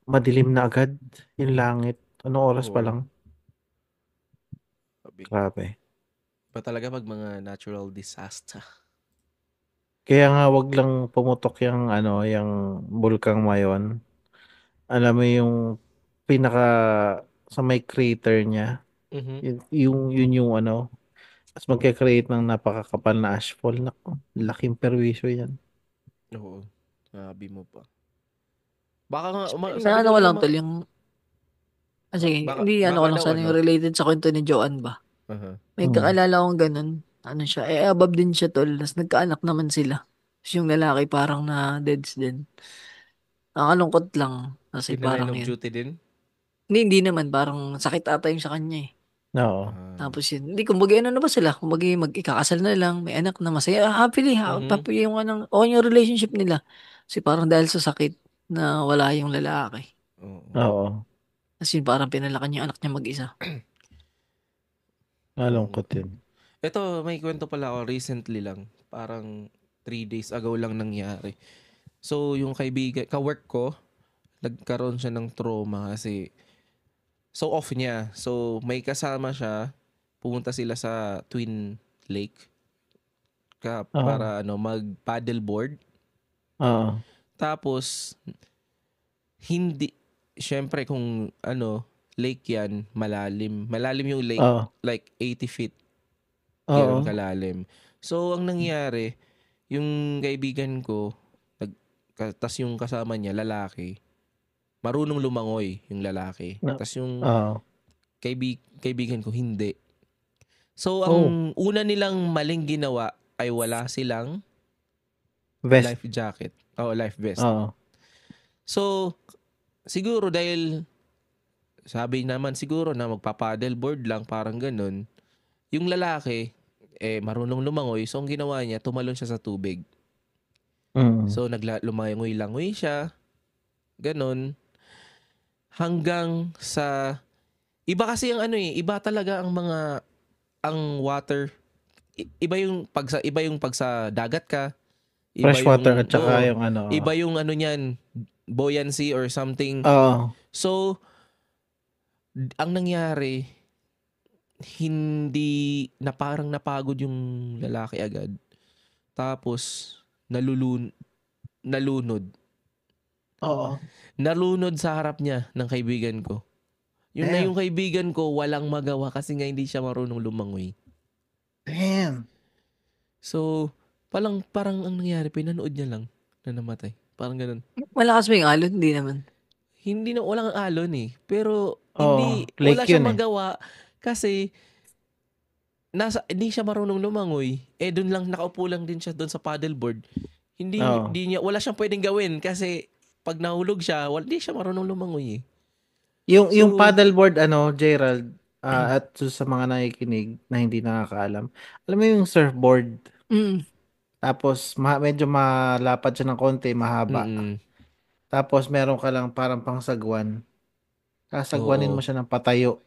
Speaker 2: Madilim na agad yung langit. Anong oras pa
Speaker 1: Oo.
Speaker 2: lang? Grabe.
Speaker 1: Pa talaga pag mga natural disaster.
Speaker 2: Kaya nga wag lang pumutok yung yung Bulkang Mayon. Alam mo yung pinaka sa may crater niya. Yun yung tapos magka-create ng napakakapal na ashfall. Naku, laking perwisyo yan.
Speaker 1: Oo. Sabi mo pa. Baka nga, sabi
Speaker 3: Naano
Speaker 1: daw
Speaker 3: ko
Speaker 1: nila
Speaker 3: lang tol yung... sige, hindi ko lang sana yung related sa kwento ni Joanne ba? May kakilala akong ganun. Siya, above din siya tol. Tapos nagkaanak naman sila. Tapos yung lalaki parang na deads din. Nakakalungkot lang. Kasi
Speaker 1: Pinaline
Speaker 3: parang
Speaker 1: of
Speaker 3: yun.
Speaker 1: duty din?
Speaker 3: Hindi naman. Parang sakit ata yung sa kanya eh.
Speaker 2: Oo.
Speaker 3: Tapos yun. Hindi, kumbaga na ba sila? Kumbaga mag-ikakasal na lang. May anak na masaya. Happily. Happy yung okay yung relationship nila. Kasi parang dahil sa sakit na wala yung lalaki.
Speaker 2: Oo.
Speaker 3: Kasi parang pinalakan yung anak niya mag-isa.
Speaker 2: Malungkot yun.
Speaker 1: Ito, may kwento pala ako recently lang. Parang 3 days ago lang nangyari. So, yung ka-work ko, nagkaroon siya ng trauma kasi off niya. So, may kasama siya. Pumunta sila sa Twin Lake para mag-paddleboard.
Speaker 2: Oo.
Speaker 1: Tapos, syempre kung lake yan, malalim. Malalim yung lake, like 80 feet. Ganun kalalim. So, ang nangyari, yung kaibigan ko, tas yung kasama niya, lalaki, marunong lumangoy yung lalaki. Tas yung kaibigan ko, hindi. So, ang una nilang maling ginawa ay wala silang
Speaker 2: vest.
Speaker 1: Life jacket. Life vest.
Speaker 2: Oo.
Speaker 1: So, siguro dahil sabi naman siguro na magpapaddleboard lang, parang ganun. Yung lalaki, marunong lumangoy. So, ang ginawa niya, tumalon siya sa tubig. So, lumangoy-langoy siya. Ganun. Hanggang sa... Iba kasi ang iba talaga ang water. Iba yung pag sa dagat ka. Iba
Speaker 2: fresh water at saka yung
Speaker 1: Iba yung niyan, buoyancy or something.
Speaker 2: Oo.
Speaker 1: So, ang nangyari, hindi na parang napagod yung lalaki agad. Tapos nalunod.
Speaker 2: Oo.
Speaker 1: Nalunod sa harap niya ng kaibigan ko.
Speaker 2: Damn.
Speaker 1: Yung kaibigan ko walang magawa kasi nga hindi siya marunong lumangoy.
Speaker 2: Damn.
Speaker 1: So, parang ang nangyari, pinanood niya lang na namatay. Parang ganun.
Speaker 3: Malakas ba yung alon? Hindi naman.
Speaker 1: Hindi na, walang alon eh. Pero,
Speaker 2: Oo,
Speaker 1: wala
Speaker 2: lake
Speaker 1: siyang
Speaker 2: yun eh.
Speaker 1: magawa kasi hindi siya marunong lumangoy. Doon lang, nakaupo lang din siya doon sa paddleboard.
Speaker 2: Oo.
Speaker 1: Wala siyang pwedeng gawin kasi pag nahulog siya, hindi siya marunong lumangoy eh.
Speaker 2: Yung
Speaker 1: So-
Speaker 2: paddleboard, Gerald, at sa mga nakikinig na hindi nakakaalam, alam mo yung surfboard,
Speaker 3: Mm.
Speaker 2: tapos medyo malapad siya ng konti, mahaba.
Speaker 1: Mm-mm.
Speaker 2: Tapos meron ka lang parang pangsagwan. Sasagwanin mo
Speaker 1: Oo.
Speaker 2: siya ng patayo.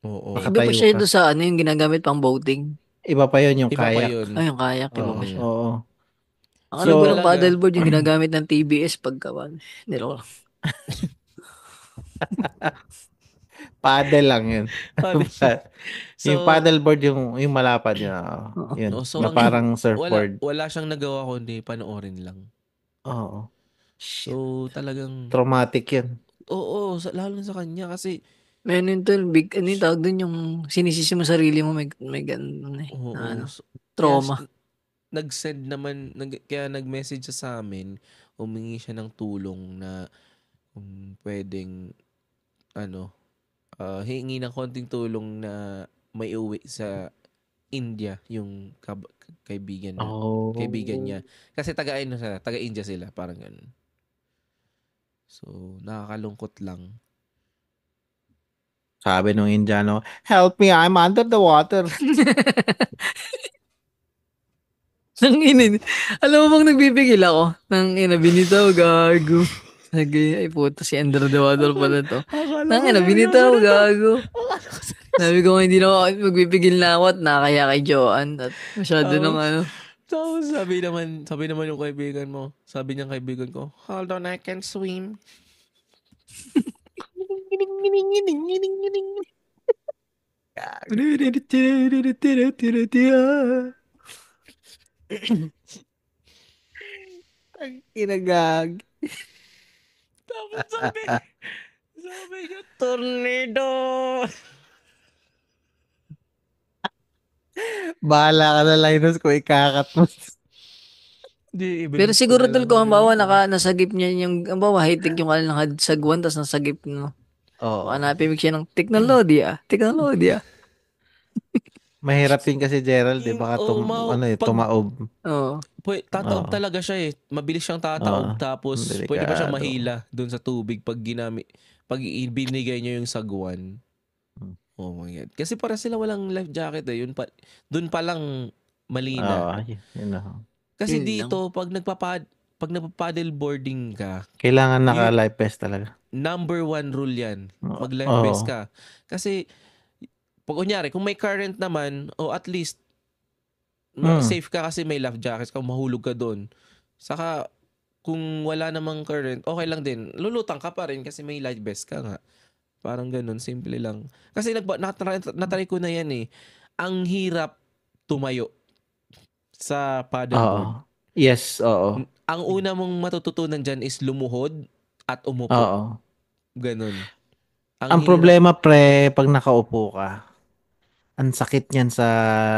Speaker 1: Oo.
Speaker 3: Iba pa
Speaker 2: Nakatayo
Speaker 3: siya
Speaker 2: ka.
Speaker 3: doon sa yung ginagamit pang boating.
Speaker 2: Iba pa yun yung
Speaker 1: Iba pa
Speaker 2: kayak.
Speaker 1: yun.
Speaker 3: Ay, yung kayak. Iba
Speaker 2: Oo.
Speaker 3: pa siya.
Speaker 2: Oo.
Speaker 3: Ang
Speaker 2: So,
Speaker 3: alam ko ng
Speaker 1: talaga.
Speaker 3: paddleboard yung ginagamit ng TBS pagkawan. Nilo.
Speaker 2: Paddle lang yun. Yung
Speaker 1: So,
Speaker 2: paddleboard yung malapad yun.
Speaker 3: Oo.
Speaker 2: Yun.
Speaker 1: so
Speaker 2: Na parang
Speaker 1: wala,
Speaker 2: surfboard.
Speaker 1: wala siyang nagawa kundi panoorin lang.
Speaker 2: Oo.
Speaker 1: So, talagang,
Speaker 2: Traumatic yun.
Speaker 1: oo, lalo na sa kanya kasi,
Speaker 3: Meron tol, big, ano yung tawag doon, yung sinisisi mo sarili mo, may ganun eh.
Speaker 1: oo.
Speaker 3: Na ano,
Speaker 1: So,
Speaker 3: trauma.
Speaker 1: kaya nag-send naman, kaya nag-message siya sa amin, humingi siya ng tulong na kung pwedeng, hingi ng konting tulong na may uwi sa India yung kaibigan na.
Speaker 2: Oh.
Speaker 1: Kaibigan niya. Kasi taga-India sila, parang ganun. So, nakakalungkot lang.
Speaker 2: Sabi nung Indiano, help me, I'm under the water.
Speaker 3: Nang inin. Alam mo bang nagbibigil ako? Nang ina, binitaw, gago. Sagay, ay puto, si Ender the Water pala to. Nang ina, binitaw, gago. Sabi ko, hindi na ako magbibigil na ako at nakakaya kay Joanne. At masyado nang ano.
Speaker 1: Tapos sabi naman yung kaibigan mo, sabi niyang kaibigan ko, hold on, I can swim.
Speaker 2: Inagag.
Speaker 1: Tapos sabi niya, tornado!
Speaker 2: Bahala ka na, Linus, kung ikakat mo.
Speaker 3: Pero siguro tol ko, hambawa, nasagip niya yung, hambawa, high-tech yung kanilang sagwan, tapos nasagip, no?
Speaker 2: Oo.
Speaker 3: Baka napimig siya ng teknolohiya.
Speaker 2: Mahirap din kasi, Gerald, baka tumaob.
Speaker 3: Oo.
Speaker 1: Tataob
Speaker 2: Oo.
Speaker 1: talaga siya eh. Mabilis siyang tataob.
Speaker 2: Oo.
Speaker 1: Tapos,
Speaker 2: Delikado.
Speaker 1: pwede pa siyang mahila doon sa tubig pag ibinigay niya yung sagwan. Oh my God. Kasi para sila walang life jacket eh. Doon pa lang mali na.
Speaker 2: Yun na.
Speaker 1: Kasi
Speaker 3: Yun
Speaker 1: dito, pag nagpa-paddle boarding ka,
Speaker 2: Kailangan naka-life vest talaga.
Speaker 1: number 1 rule yan.
Speaker 2: Oo.
Speaker 1: Mag-life vest ka. Kasi, pag kunyari, kung may current naman, o at least, safe ka kasi may life jackets ka, mahulog ka doon. Saka, kung wala namang current, okay lang din. Lulutang ka pa rin kasi may life vest ka nga. Parang ganun, simple lang. Kasi natry ko na yan eh. Ang hirap tumayo sa paddleboard.
Speaker 2: Yes, oo.
Speaker 1: Ang una mong matututunan dyan is lumuhod at umupo.
Speaker 2: Oo.
Speaker 1: Ganun.
Speaker 2: Ang
Speaker 1: hirap.
Speaker 2: problema, pre, pag nakaupo ka, ang sakit niyan sa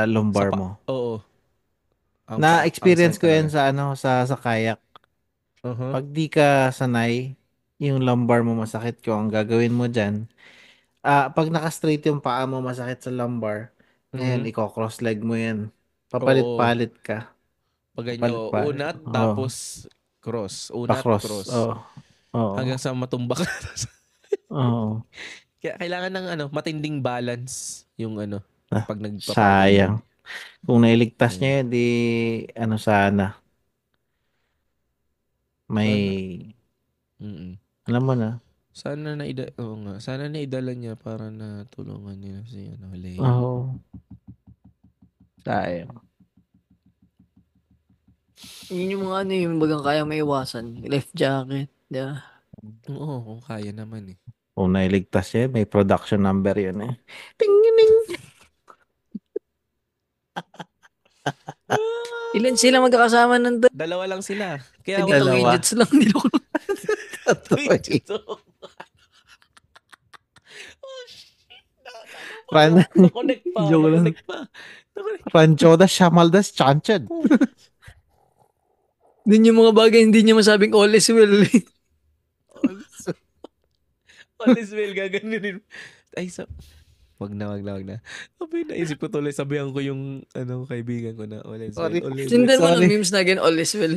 Speaker 2: lumbar mo.
Speaker 1: Oo.
Speaker 2: Na-experience ko yan
Speaker 1: talaga.
Speaker 2: sa kayak.
Speaker 1: Uh-huh.
Speaker 2: Pag di ka sanay, yung lumbar mo masakit ko, ang gagawin mo dyan, pag naka-straight yung paa mo, masakit sa lumbar, ngayon, i-cross leg mo yan. Papalit-palit ka.
Speaker 1: Pag ganyo, unat, tapos cross. Unat, cross.
Speaker 2: Oo.
Speaker 1: Hanggang sa matumba ka.
Speaker 2: Oo.
Speaker 1: Kaya kailangan ng matinding balance yung pag nagpapaddle.
Speaker 2: Sayang. Kung nailigtas niya yun, di sana. May alam mo na.
Speaker 1: Sana naidala niya para na tulungan niya si Lay.
Speaker 2: Oo. Sayang.
Speaker 3: Yun yung mga yung bagang kaya maiwasan. Life jacket. Yeah.
Speaker 1: Oo, kung kaya naman eh.
Speaker 2: Kung nailigtas siya, may production number yun eh. Ting-ning!
Speaker 3: Ilan sila magkakasama ng
Speaker 1: Dalawa lang sila. Kaya
Speaker 3: Hindi
Speaker 2: Dalawa.
Speaker 3: idiots lang. Hindi ko
Speaker 2: Ran-
Speaker 1: Nakonect pa.
Speaker 3: Joke lang.
Speaker 1: Nakonect pa. Nakonect.
Speaker 2: Ranchodas, Shamaldas, Chanchan.
Speaker 3: Din yung mga bagay hindi niya masabing all is well.
Speaker 1: All is well, gaganunin. Ay, wag na. Sabi, naisip ko tuloy, sabihan ko yung kaibigan ko na all is well.
Speaker 2: Sorry.
Speaker 1: All is well.
Speaker 3: Sindan mo ng
Speaker 2: Sorry.
Speaker 3: memes na again, all is well.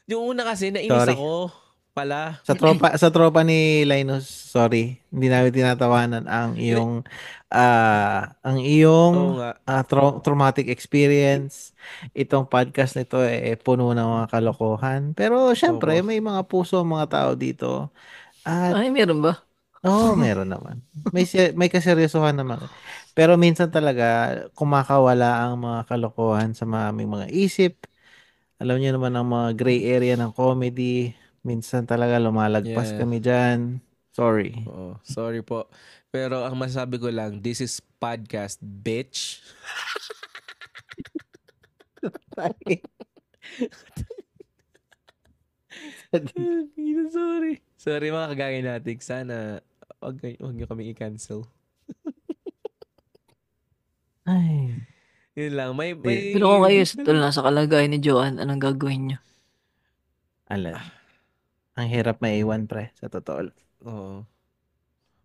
Speaker 1: Yung una kasi, nainis
Speaker 2: Sorry.
Speaker 1: ako pala.
Speaker 2: Sa tropa ni Linus, sorry, hindi namin tinatawanan ang iyong
Speaker 1: Oo nga.
Speaker 2: traumatic experience. Itong podcast nito puno ng mga kalokohan. Pero syempre,
Speaker 1: Oo.
Speaker 2: may mga puso ang mga tao dito. At
Speaker 3: Ay, meron ba?
Speaker 2: meron naman. May kaseryosohan naman. Pero minsan talaga kumakawala ang mga kalokohan sa aming mga isip. Alam niyo naman ang mga gray area ng comedy. Minsan talaga lumalagpas
Speaker 1: Yeah.
Speaker 2: kami dyan. Sorry.
Speaker 1: Oo, sorry po. Pero ang masabi ko lang, this is podcast, bitch. Sorry. Sorry mga kagaya natin. Sana wag niyo kami i-cancel.
Speaker 2: Ay.
Speaker 1: Yun lang. May
Speaker 3: Pero kung kayo nasa kalagayan ni Joanne, anong gagawin niyo?
Speaker 2: Alam. Ang hirap maiwan, pre. Sa totoo.
Speaker 1: Oo.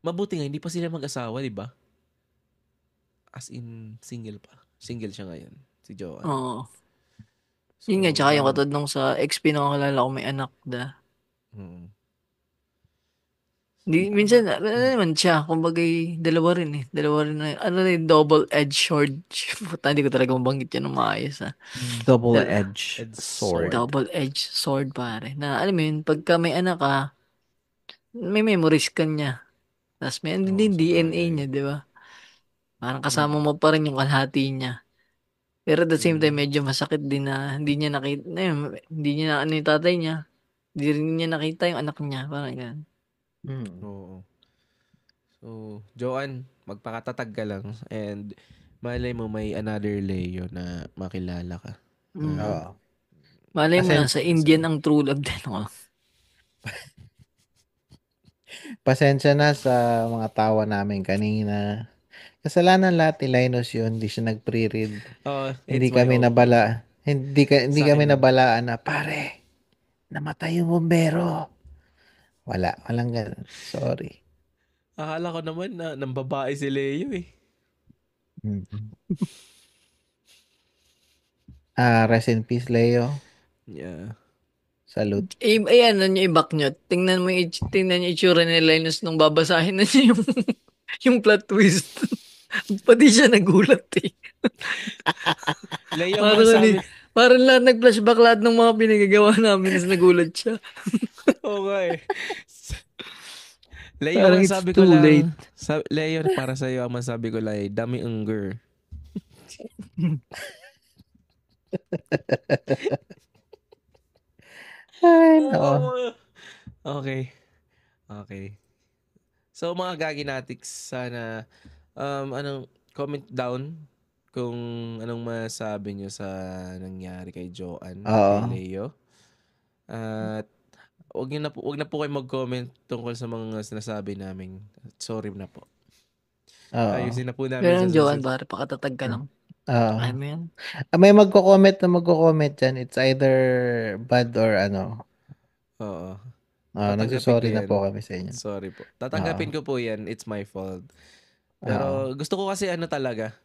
Speaker 1: Mabuti nga, hindi pa sila mag-asawa, di ba? As in, single pa. Single siya ngayon, si Joanne.
Speaker 3: Oo.
Speaker 1: So,
Speaker 3: Yun nga, tsaka yung katod nung sa XP na kakilala ko may anak na.
Speaker 1: Mm.
Speaker 3: Minsan, ano naman siya, kumbagay, dalawa rin eh. Dalawa rin na, double-edged sword. Puta, hindi ko talaga mabanggit yan ng maayos ah.
Speaker 2: Double-edged
Speaker 1: Edged
Speaker 2: sword.
Speaker 3: Double-edged sword pare. Na alam mo yun, pagka may anak ka, may memories ka niya. Tapos may
Speaker 1: Oo,
Speaker 3: din
Speaker 1: sa
Speaker 3: DNA
Speaker 1: bagay.
Speaker 3: niya, di ba? Parang kasama mo pa rin yung kalahati niya. Pero at the same time, medyo masakit din na hindi niya nakita, hindi niya na ano yung tatay niya. Hindi rin niya nakita yung anak niya. Parang ganun.
Speaker 1: Oo. So, Joanne, magpakatatag ka lang and malay mo may another Leo na makilala ka.
Speaker 2: Oo.
Speaker 3: Malay mo
Speaker 2: Kasi-
Speaker 3: na, sa Indian ang true love din. Oh.
Speaker 2: Pasensya na sa mga tawa namin kanina. Kasalanan lahat ni Linus yun. Hindi siya nag-pre-read. Hindi
Speaker 1: it's my
Speaker 2: kami
Speaker 1: own.
Speaker 2: nabala. Hindi
Speaker 1: Sa
Speaker 2: kami
Speaker 1: akin lang.
Speaker 2: nabalaan na, pare, namatay yung bombero. Walang ganun. Sorry.
Speaker 1: Akala ko naman na nang babae si Leo eh.
Speaker 2: Rest in peace, Leo.
Speaker 1: Yeah.
Speaker 2: Salute.
Speaker 3: Ayan, ano yung i-back nyo. Tingnan yung itsura ni Linus nung babasahin na niya yung, yung plot twist. Pati siya nagulat eh.
Speaker 1: Leo,
Speaker 3: Parang, parang lahat nag-flashback lahat ng mga pinagagawa namin as nagulat siya.
Speaker 1: Oo nga eh. Leo,
Speaker 3: Parang
Speaker 1: ang
Speaker 3: it's
Speaker 1: sabi ko
Speaker 3: too
Speaker 1: lang,
Speaker 3: late.
Speaker 1: Leo, para sa'yo, ang masabi ko lang ay, dami unger.
Speaker 2: Ay, no.
Speaker 1: Okay. So, mga gagi natics, sana, comment down kung anong masabi nyo sa nangyari kay Joanne,
Speaker 2: Oo.
Speaker 1: kay Leo. At, wag na po kayo mag-comment tungkol sa mga sinasabi namin. Sorry na po.
Speaker 2: Oo.
Speaker 1: Ayusin na po namin
Speaker 3: Pero
Speaker 1: sa
Speaker 3: Joanne,
Speaker 1: susunod.
Speaker 3: pare, pakatatag ka lang.
Speaker 2: Oo.
Speaker 3: Alam mo yan?
Speaker 2: May magko-comment dyan. It's either bad or ano.
Speaker 1: Oo.
Speaker 2: Nagsusorry
Speaker 1: ko
Speaker 2: na
Speaker 1: yan.
Speaker 2: po kami sa inyo.
Speaker 1: Sorry po. Tatanggapin ko po yan. It's my fault.
Speaker 2: Oo.
Speaker 1: Pero gusto ko kasi talaga,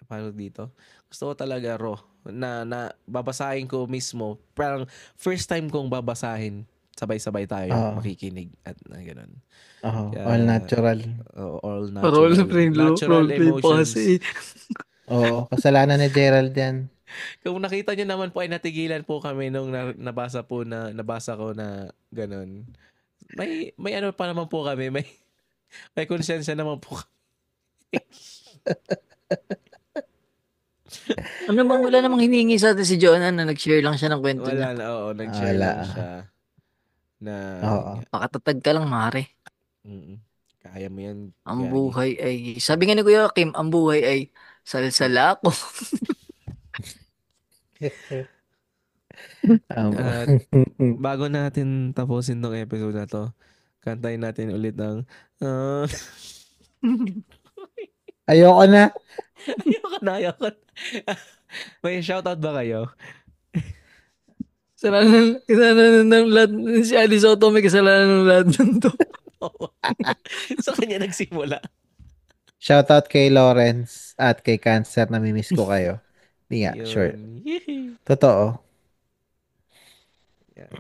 Speaker 1: paano dito? Gusto ko talaga raw na babasahin ko mismo. Parang first time kong babasahin. Sabay-sabay tayo makikinig at gano'n.
Speaker 2: All natural.
Speaker 1: All
Speaker 3: Role
Speaker 1: natural.
Speaker 3: play
Speaker 1: Natural
Speaker 3: pa
Speaker 1: emotions.
Speaker 3: kasi.
Speaker 2: Oo, kasalanan ni Gerald yan.
Speaker 1: Kung nakita nyo naman po ay natigilan po kami nung nabasa ko na gano'n. May ano pa naman po kami. May konsensya naman po kami.
Speaker 3: Ano bang wala namang hiningi sa atin si Jonah na nag-share lang siya ng kwento niya.
Speaker 1: Wala na, oo. Nag-share
Speaker 2: Wala.
Speaker 1: lang siya na, yun
Speaker 2: Oo.
Speaker 1: nga.
Speaker 3: Pakatatag ka lang, mare.
Speaker 1: Mm-mm. Kaya mo yan,
Speaker 3: Ang
Speaker 1: Gagi.
Speaker 3: buhay ay, sabi nga ni Kuya Kim, ang buhay ay salsalako.
Speaker 1: At bago natin tapusin tong episode na to, kantayin natin ulit ng
Speaker 2: Ayoko na.
Speaker 1: ayoko na. May shoutout ba kayo?
Speaker 3: Kasalanan ng lahat, si Ali Soto may kasalanan ng lahat ng to.
Speaker 1: Sa kanya nagsimula.
Speaker 2: Shoutout kay Lawrence at kay Cancer. Namimiss ko kayo. Hindi nga, sure.
Speaker 1: Yun. Yehey.
Speaker 2: Totoo.
Speaker 1: Yeah.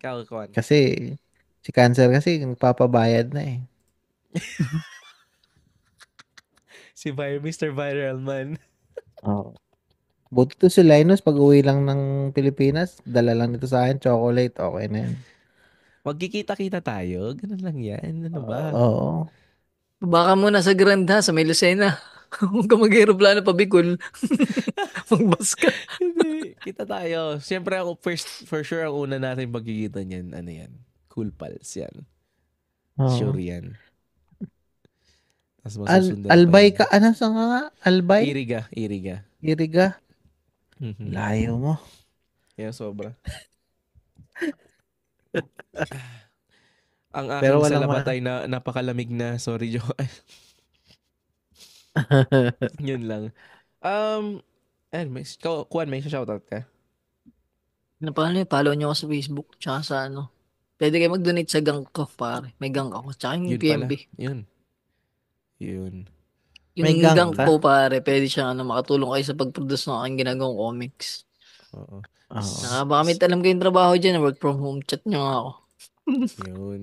Speaker 1: Ikaw, Kwan.
Speaker 2: Kasi, si Cancer kasi nagpapabayad na eh.
Speaker 1: Mr. Viral Man.
Speaker 2: Oo. Buti to si Linus, pag uwi lang ng Pilipinas, dala lang nito sa akin, chocolate, okay na yun.
Speaker 1: Magkikita-kita tayo. Ganun lang yan. Ano ba?
Speaker 2: Oo.
Speaker 3: Baka muna sa Grand ha, sa may Lucena. Huwag ka mag-aeroplano pa Bicol. Magbas ka.
Speaker 1: Hindi. Kita tayo. Siyempre ako, for sure, ang una natin magkikita niyan, ano yan? Cool Pals yan.
Speaker 2: Oo.
Speaker 1: Sure yan. Tapos masusundan pa
Speaker 2: Albay
Speaker 1: yan.
Speaker 2: ka, ano sa nga? Albay?
Speaker 1: Iriga.
Speaker 2: Iriga?
Speaker 1: Mhm.
Speaker 2: Layo mo.
Speaker 1: Yeah, sobra. Ang
Speaker 2: Pero
Speaker 1: aking
Speaker 2: walang
Speaker 1: salabatay na napakalamig na. Sorry, Joe. Yun lang. Kuan, may shoutout ka?
Speaker 3: Follow nyo ako sa Facebook, tsaka sa ano. Pwede kayo mag-donate sa gang ko, pare. May gang ako. Tsaka yung
Speaker 1: Yun pala.
Speaker 3: PMB.
Speaker 1: Yun.
Speaker 3: Yung
Speaker 2: May gang
Speaker 3: gang
Speaker 2: ka?
Speaker 3: ko, pare, pwede siyang makatulong kayo sa pag-produce ng aking ginagawang comics.
Speaker 1: Oo.
Speaker 2: Oo.
Speaker 3: Baka may alam kayong trabaho dyan, work from home, chat nyo nga ako.
Speaker 1: Yun.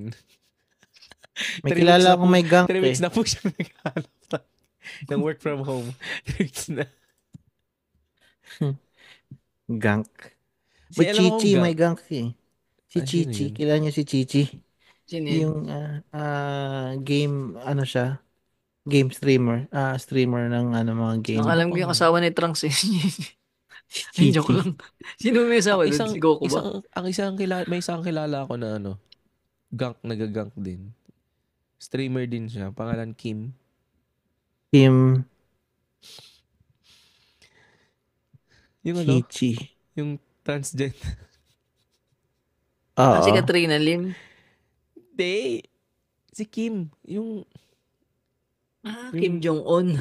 Speaker 2: May
Speaker 1: 3 weeks
Speaker 2: kilala
Speaker 1: na
Speaker 2: akong
Speaker 1: po-
Speaker 2: may gang
Speaker 1: 3 weeks
Speaker 2: eh.
Speaker 1: na po siya naghahanap ng work from home. 3 weeks na.
Speaker 2: Gank. Si
Speaker 1: May alam akong
Speaker 2: Chichi
Speaker 1: gang.
Speaker 2: may gank eh. Si
Speaker 1: Ah, sino
Speaker 2: Chichi,
Speaker 1: yun?
Speaker 2: kilala niyo si Chichi?
Speaker 3: Sino yun?
Speaker 2: Yung game, ano siya? Game streamer. Streamer ng mga game.
Speaker 3: Ang alam ko yung asawa ni Trunks eh.
Speaker 2: Si
Speaker 3: Ay, joke
Speaker 2: Chichi.
Speaker 3: lang. Sino may asawa doon? Si Goku ba?
Speaker 1: May isang kilala ako na gank, nagagank din. Streamer din siya. Pangalan Kim.
Speaker 2: Kim
Speaker 1: Yung
Speaker 2: Chichi.
Speaker 1: yung transgender.
Speaker 3: Si
Speaker 2: Oo.
Speaker 3: Katrina Lim.
Speaker 1: Hindi. Si Kim. Yung
Speaker 3: Kim Jong-un.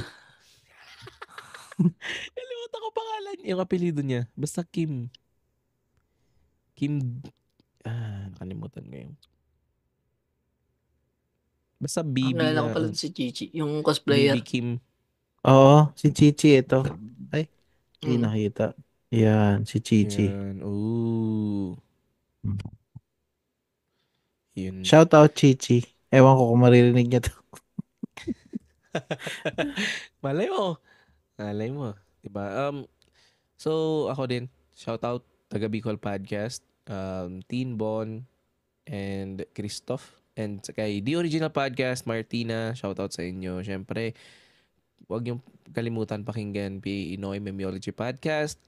Speaker 1: Kalimutan ko pangalan. Yung apelido niya. Basta Kim. Nakalimutan ko yung. Basta
Speaker 3: Ang
Speaker 1: BB
Speaker 3: nalala ko
Speaker 1: na.
Speaker 3: pala si Chichi, yung
Speaker 1: BB
Speaker 3: cosplayer.
Speaker 1: Kim.
Speaker 2: Oo, si Chichi ito. Ay, hindi
Speaker 3: Mm.
Speaker 2: nakita. Yan, si Chichi.
Speaker 1: Yan. Ooh. Yun.
Speaker 2: Shout out Chichi. Ewan ko kung maririnig niya to.
Speaker 1: Malay mo. Diba? So, ako din. Shout out taga Bicol Podcast. Teen Bon and Christoph. And kay The Original Podcast, Martina. Shout out sa inyo. Siyempre, huwag niyong kalimutan pakinggan Pinoy Memeology Podcast.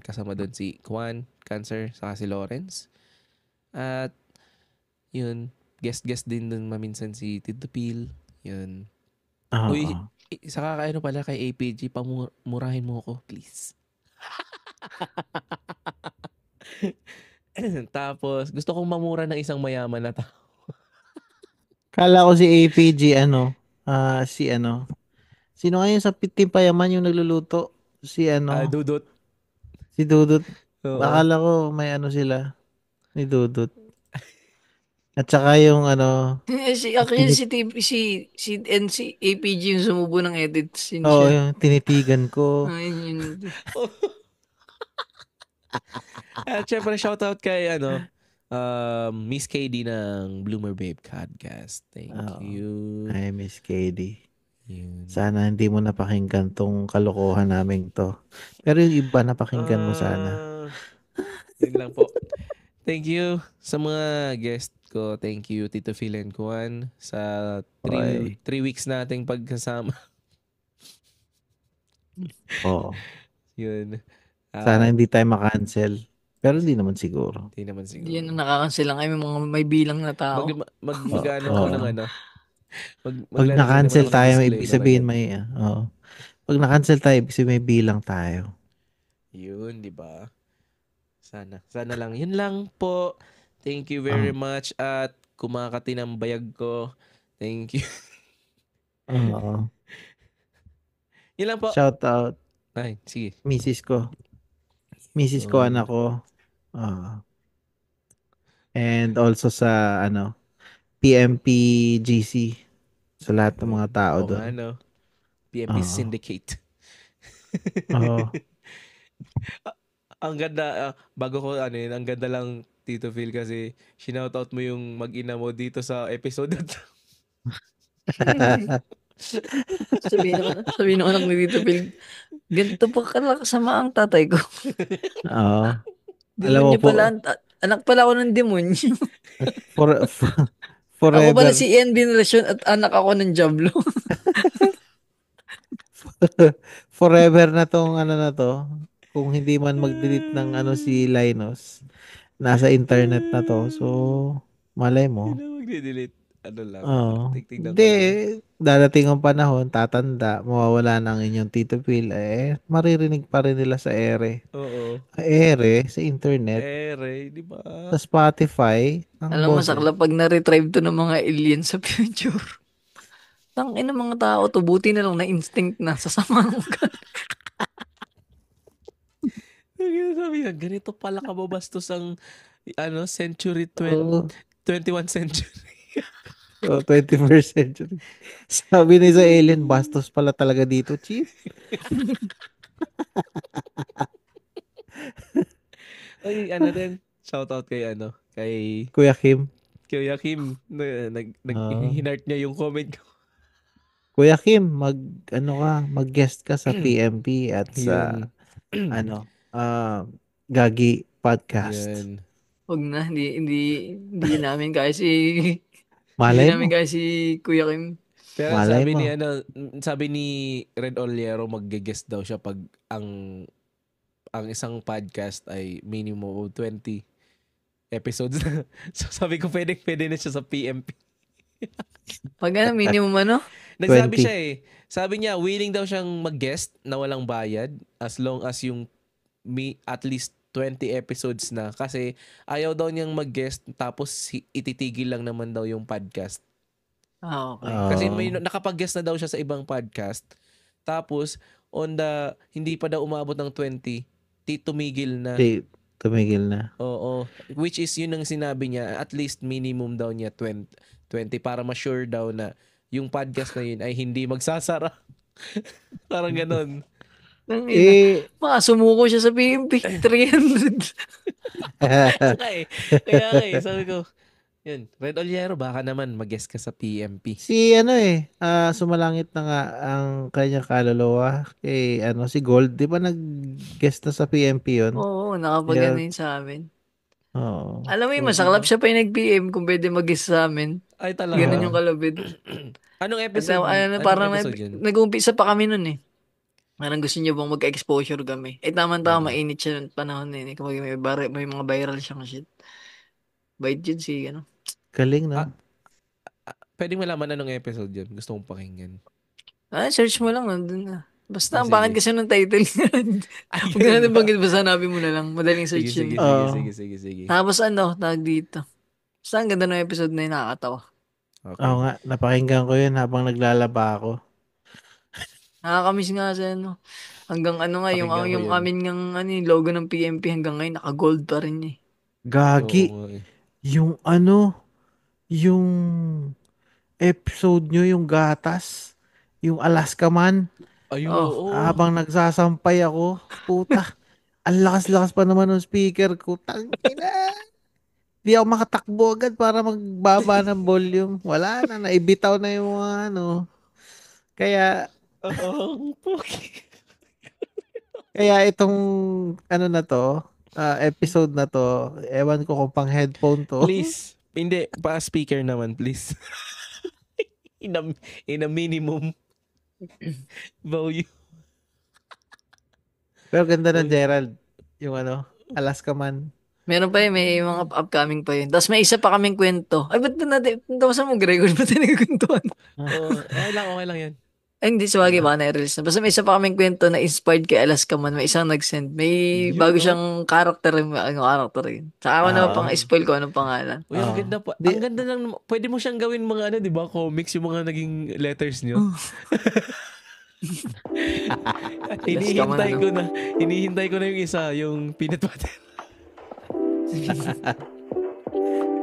Speaker 1: Kasama doon si Kwan, Cancer, saka si Lawrence. At, yun, guest din doon maminsan si Tito Pil. Yun.
Speaker 2: Oo.
Speaker 1: Uy, saka pala kay APG, pamurahin mo ako, please. Tapos, gusto kong mamura ng isang mayaman na tao.
Speaker 2: Kala ko si APG, sino nga yun sa Team Payaman yung nagluluto? Si
Speaker 1: Dudut.
Speaker 2: si Dudut.
Speaker 1: Oo.
Speaker 2: Akala ko may sila ni Dudut. At saka yung
Speaker 3: Actually, si APG yung sumubo ng edits. Yun
Speaker 2: oo,
Speaker 3: siya.
Speaker 2: yung tinitigan ko.
Speaker 3: Yun.
Speaker 1: At syempre, shoutout kay Miss KD ng Bloomer Babe Podcast. Thank
Speaker 2: Oo.
Speaker 1: you.
Speaker 2: Ay, Miss KD.
Speaker 1: Yun.
Speaker 2: Sana hindi mo napakinggan tong kalokohan namin to. Pero yung iba napakinggan mo sana.
Speaker 1: Yun lang po. Thank you sa mga guest ko. Thank you, Tito Phil and Juan, sa 3
Speaker 2: Oy.
Speaker 1: weeks nating pagkasama.
Speaker 2: Oo.
Speaker 1: Yun.
Speaker 2: Sana hindi tayo makancel. Pero hindi naman siguro.
Speaker 1: Hindi naman siguro.
Speaker 3: Hindi yan ang nakakansel lang. Ay, may mga may bilang na tao.
Speaker 1: Mag-ano
Speaker 2: Oo.
Speaker 1: ako ng ano.
Speaker 2: Pag
Speaker 1: Maglalagay naman
Speaker 2: na-cancel
Speaker 1: ako ng
Speaker 2: tayo,
Speaker 1: disclaimer
Speaker 2: ibig sabihin
Speaker 1: agad.
Speaker 2: may, Pag na-cancel tayo, ibig sabihin may bilang tayo.
Speaker 1: Yun, di ba? Sana lang. Yun lang po. Thank you very much at kumakati ng bayag ko. Thank you.
Speaker 2: Oo.
Speaker 1: Yun lang po.
Speaker 2: Shout out,
Speaker 1: Ay, sige.
Speaker 2: Mrs. ko. Mrs. ko, anak ko. And also sa, PMPGC. Sa lahat ng mga tao
Speaker 1: Oo nga,
Speaker 2: doon.
Speaker 1: no? PMP
Speaker 2: Oo.
Speaker 1: Syndicate.
Speaker 2: Oo.
Speaker 1: Ang ganda, bago ko ang ganda lang Tito Phil kasi sinoutout mo yung mag-ina mo dito sa episode na to.
Speaker 3: Sabihin ng anak ni Tito Phil, ganito pa kalakasama ang tatay ko.
Speaker 2: Oo. Alam mo
Speaker 3: Demonyo
Speaker 2: po,
Speaker 3: pala, anak pala ako ng demonyo.
Speaker 2: for,
Speaker 3: Ako pala
Speaker 2: forever,
Speaker 3: si Ian Binrasyon at anak ako ng Diablo.
Speaker 2: forever na tong na to. Kung hindi man mag-delete ng si Linus, nasa internet na to. So, malay mo.
Speaker 1: Hindi na magde-delete. Ano lang.
Speaker 2: Oo.
Speaker 1: Tignan ko
Speaker 2: Hindi,
Speaker 1: lang.
Speaker 2: dadating ang panahon, tatanda, mawawala na ang inyong Tito Phil, maririnig pa rin nila sa ere.
Speaker 1: Oo.
Speaker 2: Sa internet,
Speaker 1: Ere, di ba?
Speaker 2: sa Spotify, ang
Speaker 3: Alam mo,
Speaker 2: boses.
Speaker 3: sakla pag na-retrieve to ng mga alien sa future. Tangin ng mga tao to, buti na lang na instinct na sasama ng ugat.
Speaker 1: Sabi nga, ganito pala kababastos ang century
Speaker 2: Oo.
Speaker 1: 21st century.
Speaker 2: 21st century. Sabi ni sa alien, bastos pala talaga dito, chief.
Speaker 1: Ay, din, shoutout kay
Speaker 2: Kuya Kim.
Speaker 1: Kuya Kim. Hinart niya yung comment ko.
Speaker 2: Kuya Kim, mag-guest ka sa PMP at sa, Gagi Podcast.
Speaker 1: Yan.
Speaker 3: Huwag na, hindi namin kaya
Speaker 2: Malay
Speaker 3: hindi namin
Speaker 2: mo.
Speaker 3: kaya si Kuya Kim.
Speaker 1: Pero
Speaker 2: Malay
Speaker 1: sabi
Speaker 2: mo.
Speaker 1: sabi ni Red Oliero mag-guest daw siya pag ang isang podcast ay minimum of 20 episodes na. So sabi ko pwede na siya sa PMP.
Speaker 3: Pag minimum
Speaker 1: Nagsabi
Speaker 2: 20.
Speaker 1: siya sabi niya willing daw siyang mag-guest na walang bayad as long as yung at least 20 episodes na kasi ayaw daw niyang mag-guest tapos ititigil lang naman daw yung podcast.
Speaker 3: Okay.
Speaker 1: Kasi may nakapag-guest na daw siya sa ibang podcast. Tapos hindi pa daw umabot ng 20, tumigil na.
Speaker 2: Tumigil na.
Speaker 1: Oo. Which is yun ang sinabi niya, at least minimum daw niya 20 para ma-sure daw na yung podcast na yun ay hindi magsasara. Parang ganon.
Speaker 3: Sumuko siya sa PMP. 300.
Speaker 1: Kaya sabi ko, yun, Red Oliero, baka naman mag-guest ka sa PMP.
Speaker 2: Si sumalangit na nga ang kanyang kaluluwa kay si Gold, di ba nag-guest na sa PMP yun?
Speaker 3: Oo, nakapag yun sa amin.
Speaker 2: Oo.
Speaker 3: Alam mo yung masaklap siya pa yung nag-PM kung pwede mag-guest sa amin.
Speaker 1: Ay, talaga.
Speaker 3: Ganun yung kalabit.
Speaker 1: Anong episode?
Speaker 3: Parang
Speaker 1: episode yun?
Speaker 3: nag-uumpisa pa kami nun eh. Parang gusto niya bang mag-exposure kami. Tama-tama, mainit siya ng panahon na yun. Kapag may mga viral siyang shit. Bait yun si,
Speaker 2: Galing, no?
Speaker 1: Pwede malaman anong episode yun. Gusto kong pakinggan.
Speaker 3: Search mo lang. Nandun na. Basta, ang
Speaker 1: Sige.
Speaker 3: bakit kasi ng title yan? Huwag na natin banggit. Basta sanabi mo na lang. Madaling search
Speaker 1: Sige.
Speaker 3: yun.
Speaker 1: Sige.
Speaker 3: Tapos tawag dito. Basta ang ganda ng episode na yun, nakakatawa.
Speaker 1: Okay.
Speaker 2: Oo nga, napakinggan ko yun habang naglalaba ako.
Speaker 3: Nakakamiss nga sa hanggang yung
Speaker 1: Pakinggan ko yun.
Speaker 3: amin yung logo ng PMP hanggang ngayon naka-gold pa rin eh.
Speaker 2: Gagi,
Speaker 1: Oo nga eh.
Speaker 2: yung episode nyo, yung gatas, yung Alaska Man,
Speaker 1: Ayun,
Speaker 3: Oh,
Speaker 1: oo.
Speaker 2: habang nagsasampay ako, puta, ang lakas-lakas pa naman ng speaker ko, tangina. Di ako makatakbo agad para magbaba ng volume. Wala na, naibitaw na yung mga Kaya, kaya itong na to, episode na to, ewan ko kung pang headphone to.
Speaker 1: Please. Hindi, pa-speaker naman, please. in a minimum value.
Speaker 2: Pero ganda ng Gerald. Yung Alaska man.
Speaker 3: Meron pa yun, may mga upcoming pa yun. Tapos may isa pa kaming kwento. Ay, ba't natin, tawasan mo, Gregor, ba't tayo nagkwentuhan?
Speaker 6: Okay lang yan.
Speaker 3: Ay, hindi, sabagay, baka na-release na. Basta may isa pa kaming kwento na inspired kay Alaska man. May isang nag-send. May
Speaker 6: Yun,
Speaker 3: bago
Speaker 6: no?
Speaker 3: siyang character yun. Saka ako naman pang spoil ko anong pangalan.
Speaker 6: Uy, ang ganda pa. Ang ganda lang. Pwede mo siyang gawin mga di ba, comics, yung mga naging letters niyo. Hinihintay ko na yung isa, yung peanut butter.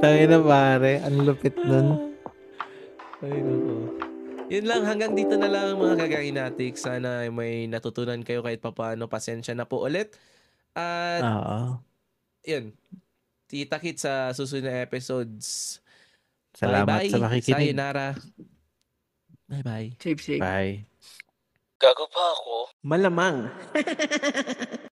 Speaker 2: Tayo na pare. Ang lupit nun.
Speaker 6: Ay, nako. Yun lang, hanggang dito na lang mga kagainatik. Sana may natutunan kayo kahit papaano. Pasensya na po ulit. At yun, kita-kits sa susunod na episodes.
Speaker 2: Salamat
Speaker 6: Bye-bye.
Speaker 2: sa makikinig.
Speaker 6: Sayonara. Bye-bye.
Speaker 3: Safe.
Speaker 2: Bye.
Speaker 5: Gago pa ako.
Speaker 1: Malamang.